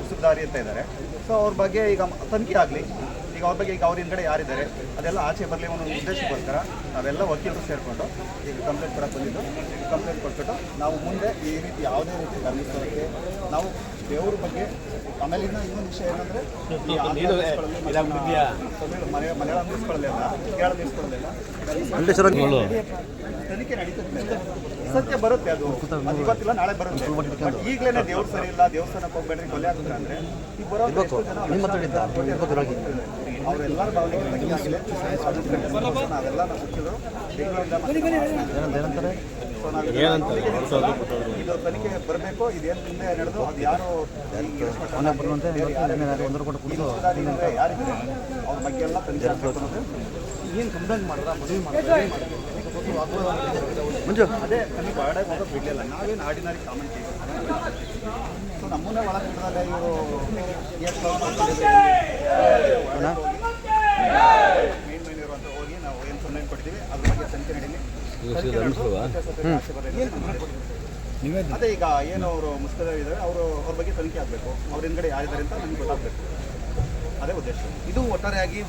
ಉಸುದಾರಿ ಅಂತ ಇದ್ದಾರೆ, ಸೊ ಅವ್ರ ಬಗ್ಗೆ ಈಗ ತನಿಖೆ ಆಗಲಿ, ಈಗ ಅವ್ರ ಬಗ್ಗೆ ಈಗ ಅವ್ರ ಹಿಂದ್ಗಡೆ ಯಾರಿದ್ದಾರೆ ಅದೆಲ್ಲ ಆಚೆ ಬರಲಿ ಅನ್ನೋ ಉದ್ದೇಶಕ್ಕೋಸ್ಕರ ನಾವೆಲ್ಲ ವಕೀಲರು ಸೇರಿಕೊಂಡು ಈಗ ಕಂಪ್ಲೇಂಟ್ ಕೊಡಕ್ಕೆ ಬಂದಿದ್ದು. ಕಂಪ್ಲೇಂಟ್ ಕೊಟ್ಬಿಟ್ಟು ನಾವು ಮುಂದೆ ಈ ರೀತಿ ಯಾವುದೇ ರೀತಿ ಧರ್ಮಸ್ಥಳಕ್ಕೆ ನಾವು ದೇವ್ರ ಬಗ್ಗೆ, ಆಮೇಲೆ ಇನ್ನೊಂದು ವಿಷಯ ಏನಂದರೆ ಮನೆಗಳ ನಿಲ್ಸ್ಕೊಳ್ಳಲಿಲ್ಲ, ಕೇರಳ ನಿಲ್ಸ್ಕೊಳ್ಳಲಿಲ್ಲ, ತನಿಖೆ ನಡೀತದೆ, ಸತ್ಯ ಬರುತ್ತೆ. ಅದು ಇವತ್ತಿಲ್ಲ ನಾಳೆ ಬರುತ್ತೆ. ಬಟ್ ಈಗಲೇ ದೇವ್ರು ಸರಿ ಇಲ್ಲ, ದೇವಸ್ಥಾನಕ್ಕೆ ಹೋಗ್ಬೇಡ್ರಿ, ಕೊಲೆ ಆಗ್ತಾರೆ ಅಂದರೆ ಈಗ ಬರೋ ಅವರೆಲ್ಲರ ಭಾವನೆಗೆ ತಗ್ಗಿದಾಗಿದೆ. ನಾವೆಲ್ಲ ನಾವು ಮುಖ್ಯರು ಏನಂತಾರೆ, ಇದು ತನಿಖೆ ಬರಬೇಕು. ಇದೇನು ಮುಂದೆ ನಡೆದು ಅದು ಯಾರು ಯಾರಿದ್ದಾರೆ ಅವ್ರ ಬಗ್ಗೆ ಎಲ್ಲ ತನಿಖೆ ಆಗಬೇಕು ಅನ್ನೋದು. ಏನು ಕಂಪ್ಲೇಂಟ್ ಮಾಡಿದ್ರ ಮದುವೆ ಮಾಡಿದ್ರೆ ಅದೇ ನಮಗೆ ಹೊರಗಡೆ ಹೋಗೋದು ಬಿಡಲಿಲ್ಲ. ನಾವೇನು ಆರ್ಡಿನರಿ ಕಾಮನ್ ಕೇಸ್. ಸೊ ನಮ್ಮನ್ನೇ ಒಳಗೆ ಬಿಡೋಲ್ಲ ಇವರು. ಮೇನ್ ಇರುವಂಥ ಹೋಗಿ ನಾವು ಏನು ಕಂಪ್ಲೇಂಟ್ ಕೊಡ್ತೀವಿ ಅದ್ರ ಬಗ್ಗೆ ತನಿಖೆ ನಡೀಲಿ. ಅದೇ ಈಗ ಏನು ಅವರು ಮುಸ್ಲಿಮರಿದ್ದಾರೆ ಅವ್ರ ಬಗ್ಗೆ ತನಿಖೆ ಆಗಬೇಕು, ಅವ್ರ ಹಿಂದ್ಗಡೆ ಯಾರಿದ್ದಾರೆ ಅಂತ ನಮ್ಗೆ ಗೊತ್ತಾಗಬೇಕು, ಅದೇ ಉದ್ದೇಶ. ಇದು ಒಟ್ಟಾರೆಯಾಗಿ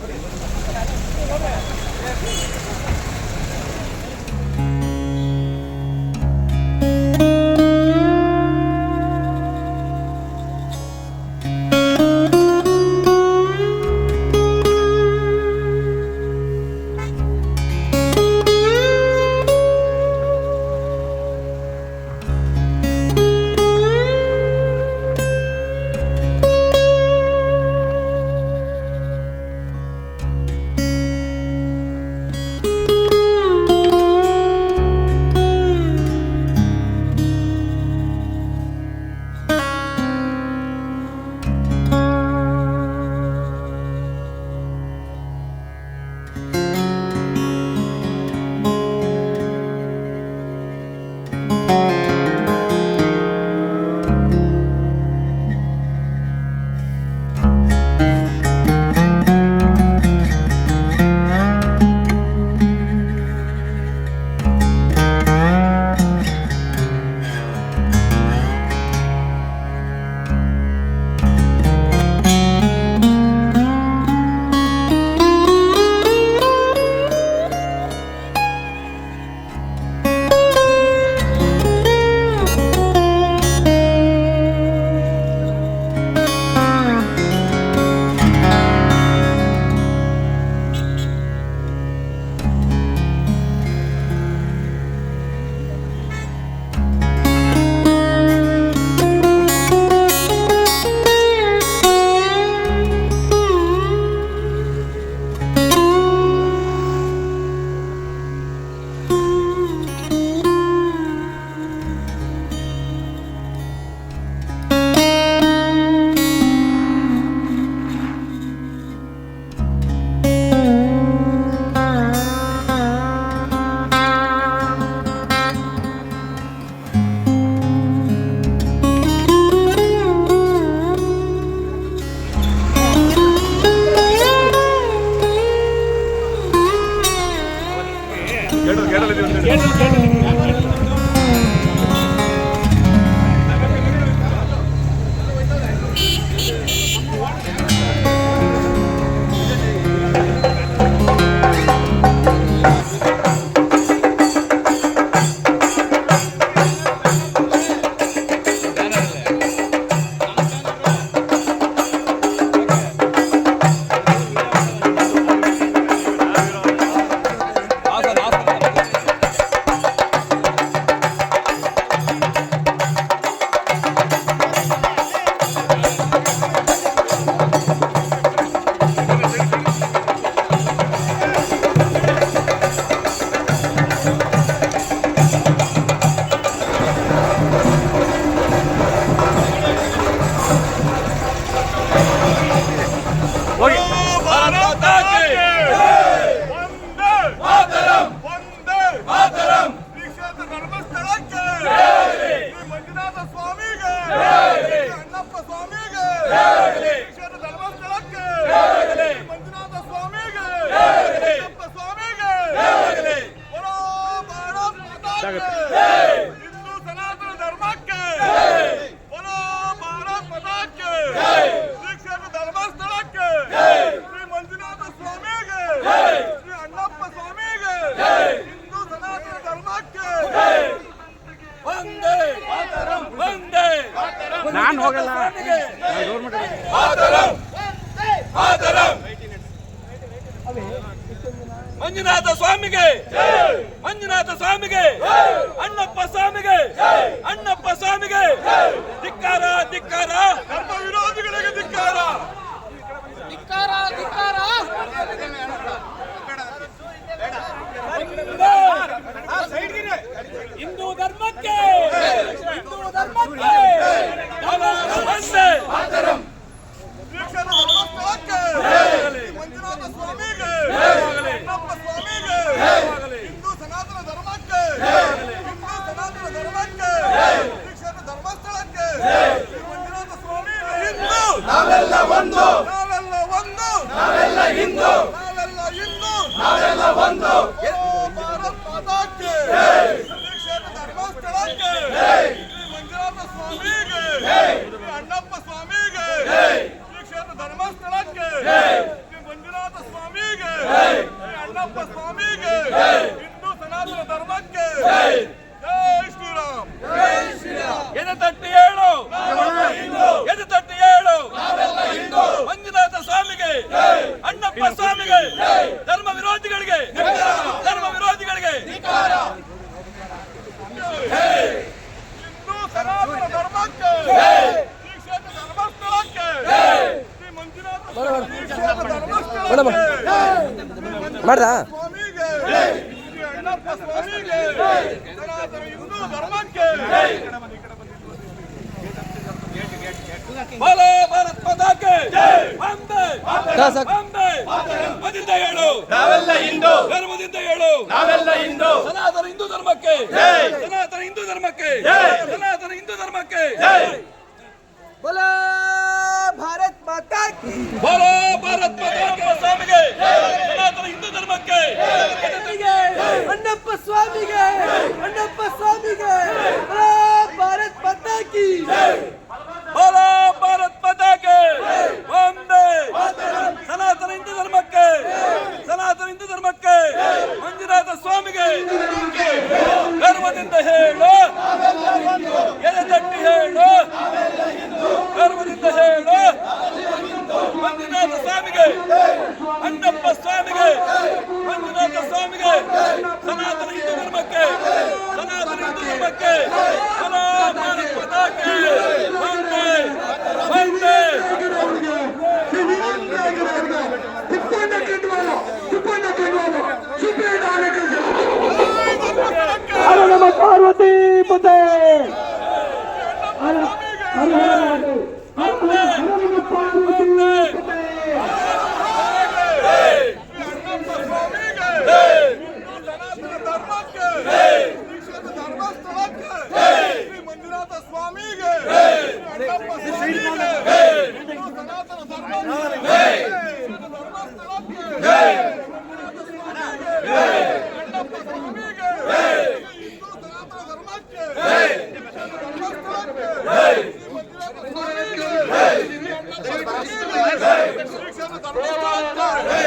ನಾನು ಹೋಗಲ್ಲ. ಮಂಜುನಾಥ ಸ್ವಾಮಿಗೆ, ಮಂಜುನಾಥ ಸ್ವಾಮಿಗೆ, ಅಣ್ಣಪ್ಪ ಸ್ವಾಮಿಗೆ, ಅಣ್ಣಪ್ಪ ಸ್ವಾಮಿಗೆ ಧಿಕ್ಕಾರ, ಧಿಕ್ಕಾರ, ಧರ್ಮ ವಿರೋಧಿಗಳಿಗೆ ಧಿಕ್ಕಾರ, ಧಿಕ್ಕಾರ, ಧಿಕ್ಕಾರ. ಹಿಂದೂ ಧರ್ಮಕ್ಕೆ, ಹಿಂದೂ ಧರ್ಮಕ್ಕೆ ಮಂಜುನಾಥ ಸ್ವಾಮಿಗೆ, ಅಣ್ಣಪ್ಪ ಸ್ವಾಮಿಗೆ, ಹಿಂದೂ ಸನಾತನ ಧರ್ಮಕ್ಕೆ, ಹಿಂದೂ ಸನಾತನ ಧರ್ಮಕ್ಕೆ, ಶ್ರೀಕ್ಷೇತ್ರ ಧರ್ಮಸ್ಥಳಕ್ಕೆ, ಮಂಜುನಾಥ ಸ್ವಾಮಿಗೆ ಹಿಂದೂ, ನಾವೆಲ್ಲ ಒಂದು, ನಾವೆಲ್ಲ ಒಂದು, ನಾವೆಲ್ಲ ಹಿಂದೂ, ನಾವೆಲ್ಲ ಹಿಂದೂ, ನಾವೆಲ್ಲ ಒಂದು, ಭಾರತ್ ಮಾತಾಕ್ಕೆ, ಶ್ರೀಕ್ಷೇತ್ರ ಧರ್ಮಸ್ಥಳಕ್ಕೆ. ಶ್ರೀ ಕ್ಷೇತ್ರ ಧರ್ಮಸ್ಥಳಕ್ಕೆ ಶ್ರೀ ಮಂಜುನಾಥ ಮಾಡ್ದಾ ಸ್ವಾಮಿಗೆ ಶ್ರೀ ಅಣ್ಣಪ್ಪ ಸ್ವಾಮಿಗೆ ಸನಾತನ ಹಿಂದೂ ಧರ್ಮಕ್ಕೆ बोलो भारत माता के वंदे वंदे ಧರ್ಮದಿಂದ ಹೇಳು ನಾವೆಲ್ಲ ಹಿಂದೂ, ಧರ್ಮದಿಂದ ಹೇಳು ನಾವೆಲ್ಲ ಹಿಂದೂ, ಸನಾತನ ಹಿಂದೂ ಧರ್ಮಕ್ಕೆ ಸನಾತನ ಹಿಂದೂ ಧರ್ಮಕ್ಕೆ ಸನಾತನ ಹಿಂದೂ ಧರ್ಮಕ್ಕೆ बोलो भारत माता की बोलो भारत माता के ಸ್ವಾಮಿಗೆ ಸನಾತನ ಹಿಂದೂ ಧರ್ಮಕ್ಕೆ अण्णप्पा स्वामीगे अण्णप्पा स्वामीगे बोलो भारत माता की बोलो भारत माता के वंदे ಸನಾತನ ಹಿಂದೂ ಧರ್ಮಕ್ಕೆ ಸನಾತನ ಹಿಂದೂ ಧರ್ಮಕ್ಕೆ ಮಂಜುನಾಥ ಸ್ವಾಮಿಗೆ ಧರ್ಮದಿಂದ ಹೇಳು ಎದೆ ತಟ್ಟಿ ಹೇಳು ಧರ್ಮದಿಂದ ಹೇಳು ಮಂಜುನಾಥ ಸ್ವಾಮಿಗೆ ಅಣ್ಣಪ್ಪ ಸ್ವಾಮಿಗೆ ಮಂಜುನಾಥ ಸ್ವಾಮಿಗೆ ಸನಾತನ ಹಿಂದೂ ಧರ್ಮಕ್ಕೆ ಸನಾತನ ಹಿಂದೂ ಧರ್ಮಕ್ಕೆ बोलो भारत माता के वंदे वंदे पार्वती पते ಶ್ರೀ ಮಂಜುನಾಥ ಸ್ವಾಮಿಗೆ ಅಣ್ಣಪ್ಪ ಸ್ವಾಮಿಗೆ ಸನಾತನ ಧರ್ಮಕ್ಕೆ ಧರ್ಮಸ್ಥಳಕ್ಕೆ ಅಣ್ಣಪ್ಪ ಸ್ವಾಮಿಗೆ ಹಿಂದೂ ಸನಾತನ ಧರ್ಮಕ್ಕೆ ಧರ್ಮಸ್ಥಳಕ್ಕೆ ಶ್ರೀ ಮಂಜುನಾಥ ಸ್ವಾಮಿಗೆ ಶ್ರೀ ಅಣ್ಣಪ್ಪ ಸ್ವಾಮಿಗೆ ಶ್ರೀ ಕ್ಷೇತ್ರ ಧರ್ಮಸ್ಥಳಕ್ಕೆ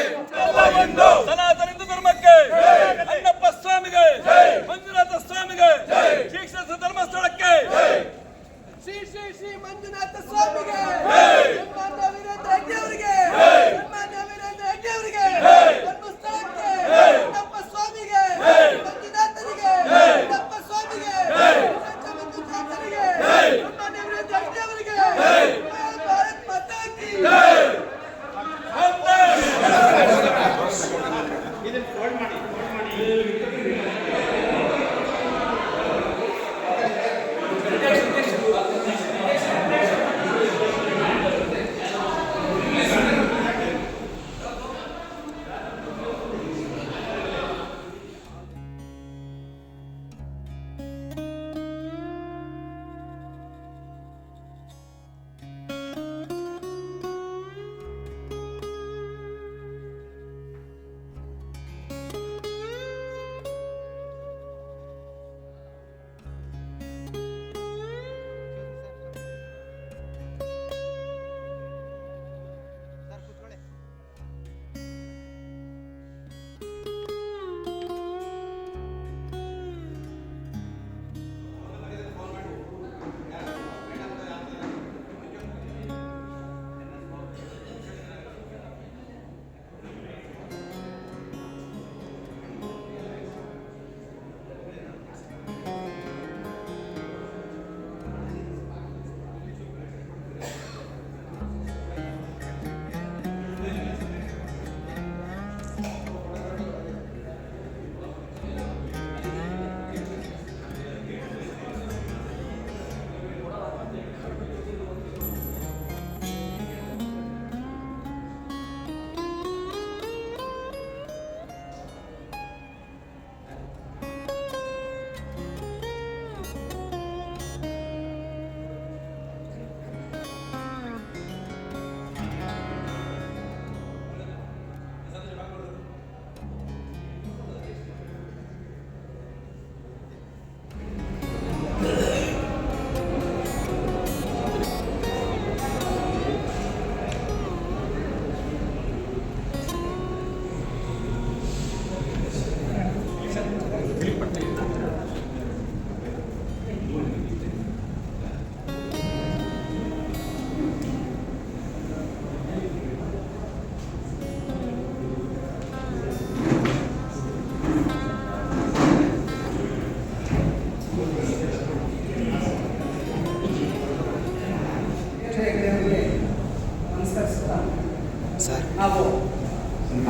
ಸನಾತನ ಹಿಂದೂ ಧರ್ಮಕ್ಕೆ ಅಣ್ಣಪ್ಪ ಸ್ವಾಮಿಗೆ ಮಂಜುನಾಥ ಸ್ವಾಮಿಗೆ ಶ್ರೀ ಕ್ಷೇತ್ರ ಧರ್ಮಸ್ಥಳಕ್ಕೆ श्री श्री श्री मंजुनाथ स्वामी के सम्मान्य वीरेंद्र हेग्डे ಅವರಿಗೆ सम्मान्य वीरेंद्र हेग्डे ಅವರಿಗೆ ಧರ್ಮಸ್ಥಳಕ್ಕೆ ಅಣ್ಣಪ್ಪ ಸ್ವಾಮಿಗೆ ಮಂಜುನಾಥನಿಗೆ ಅಣ್ಣಪ್ಪ ಸ್ವಾಮಿಗೆ ಮಂಜುನಾಥನಿಗೆ सम्मान्य वीरेंद्र हेग्डे ಅವರಿಗೆ ಭಾರತ್ ಮಾತಾ ಕಿ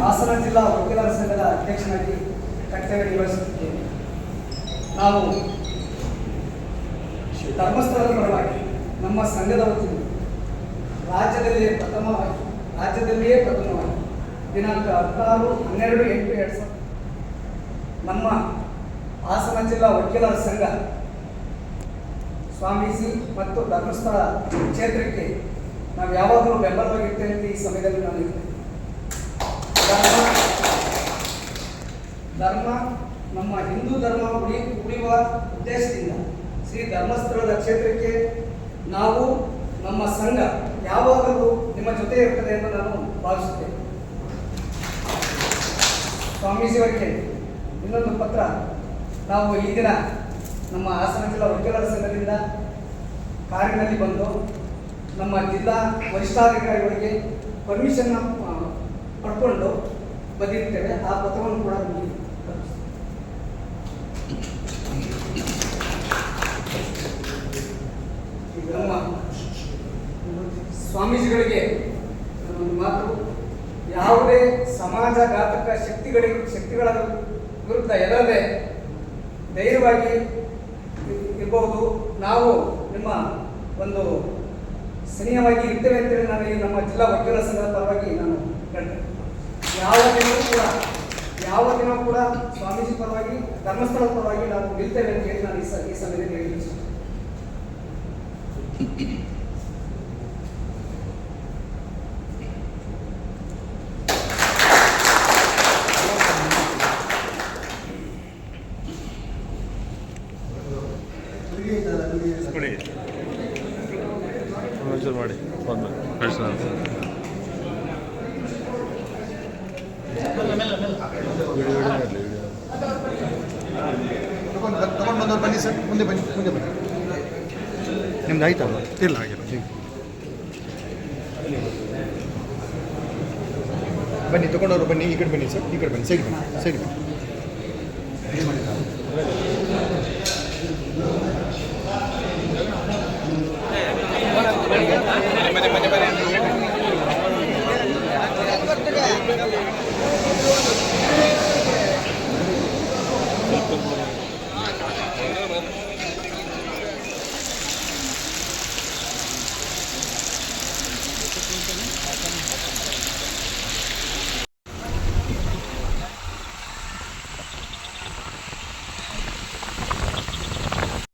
ಹಾಸನ ಜಿಲ್ಲಾ ವಕೀಲರ ಸಂಘದ ಅಧ್ಯಕ್ಷನಾಗಿ ಕರ್ತವ್ಯ ನಿರ್ವಹಿಸುತ್ತಿದ್ದೇನೆ. ನಾವು ಧರ್ಮಸ್ಥಳದ ಪರವಾಗಿ ನಮ್ಮ ಸಂಘದ ವತಿಯಿಂದ ರಾಜ್ಯದಲ್ಲಿಯೇ ಪ್ರಥಮವಾಗಿ ದಿನಾಂಕ 16/12/2000 ನಮ್ಮ ಹಾಸನ ಜಿಲ್ಲಾ ವಕೀಲರ ಸಂಘ ಸ್ವಾಮೀಜಿ ಮತ್ತು ಧರ್ಮಸ್ಥಳ ಕ್ಷೇತ್ರಕ್ಕೆ ನಾವು ಯಾವಾಗಲೂ ಬೆಂಬಲವಾಗಿರ್ತೇವೆ ಅಂತ ಈ ಸಮಯದಲ್ಲಿ ನಾನು ಹೇಳ್ತೇನೆ. ಧರ್ಮ ನಮ್ಮ ಹಿಂದೂ ಧರ್ಮ ಉಳಿಯುವ ಉದ್ದೇಶದಿಂದ ಶ್ರೀ ಧರ್ಮಸ್ಥಳದ ಕ್ಷೇತ್ರಕ್ಕೆ ನಾವು ನಮ್ಮ ಸಂಘ ಯಾವಾಗಲೂ ನಿಮ್ಮ ಜೊತೆ ಇರ್ತದೆ ಎಂದು ನಾನು ಭಾವಿಸುತ್ತೇನೆ. ಸ್ವಾಮೀಜಿಯವರಿಗೆ ಇನ್ನೊಂದು ಪತ್ರ, ನಾವು ಈ ದಿನ ನಮ್ಮ ಹಾಸನ ಜಿಲ್ಲಾ ವಕೀಲರ ಸಂಘದಿಂದ ಕಾರಿನಲ್ಲಿ ಬಂದು ನಮ್ಮ ಜಿಲ್ಲಾ ವರಿಷ್ಠಾಧಿಕಾರಿಗಳಿಗೆ ಪರ್ಮಿಷನ್ ಪಡ್ಕೊಂಡು ಬಂದಿರ್ತೇವೆ. ಆ ಪತ್ರವನ್ನು ಕೂಡ ನಿಮಗೆ ನಮ್ಮ ಸ್ವಾಮೀಜಿಗಳಿಗೆ ಒಂದು ಮಾತು, ಯಾವುದೇ ಸಮಾಜಘಾತಕ ಶಕ್ತಿಗಳ ವಿರುದ್ಧ ಎದರದೆ ಧೈರ್ಯವಾಗಿ ಇರಬಹುದು. ನಾವು ನಿಮ್ಮ ಒಂದು ಸನಿಯವಾಗಿ ಇರ್ತೇವೆ ಅಂತೇಳಿ ನಾನು ಈ ನಮ್ಮ ಜಿಲ್ಲಾ ವಕೀಲರ ಸಂಘದ ಪರವಾಗಿ ನಾನು ಹೇಳ್ತೇನೆ. ಯಾವ ದಿನ ಕೂಡ ಸ್ವಾಮೀಜಿ ಪರವಾಗಿ ಧರ್ಮಸ್ಥಳದ ಪರವಾಗಿ ನಾವು ನಿಲ್ತೇವೆ ಅಂತ ಹೇಳಿ ನಾನು ಈ ಸಮಯದಲ್ಲಿ ಹೇಳಿ ಮಾಡಿ ತಗೊಂಡು ಬಂದವ್ರು ಬನ್ನಿ ಸರ್, ಮುಂದೆ ಬನ್ನಿ. ನಿಮ್ದು ಆಯ್ತಲ್ಲ? ಇಲ್ಲ ಆಗಿಲ್ಲ. ಬನ್ನಿ, ತಗೊಂಡವರು ಬನ್ನಿ, ಈ ಕಡೆ ಬನ್ನಿ ಸರ್, ಈ ಕಡೆ ಬನ್ನಿ, ಸೈಡ್ ಬನ್ನಿ.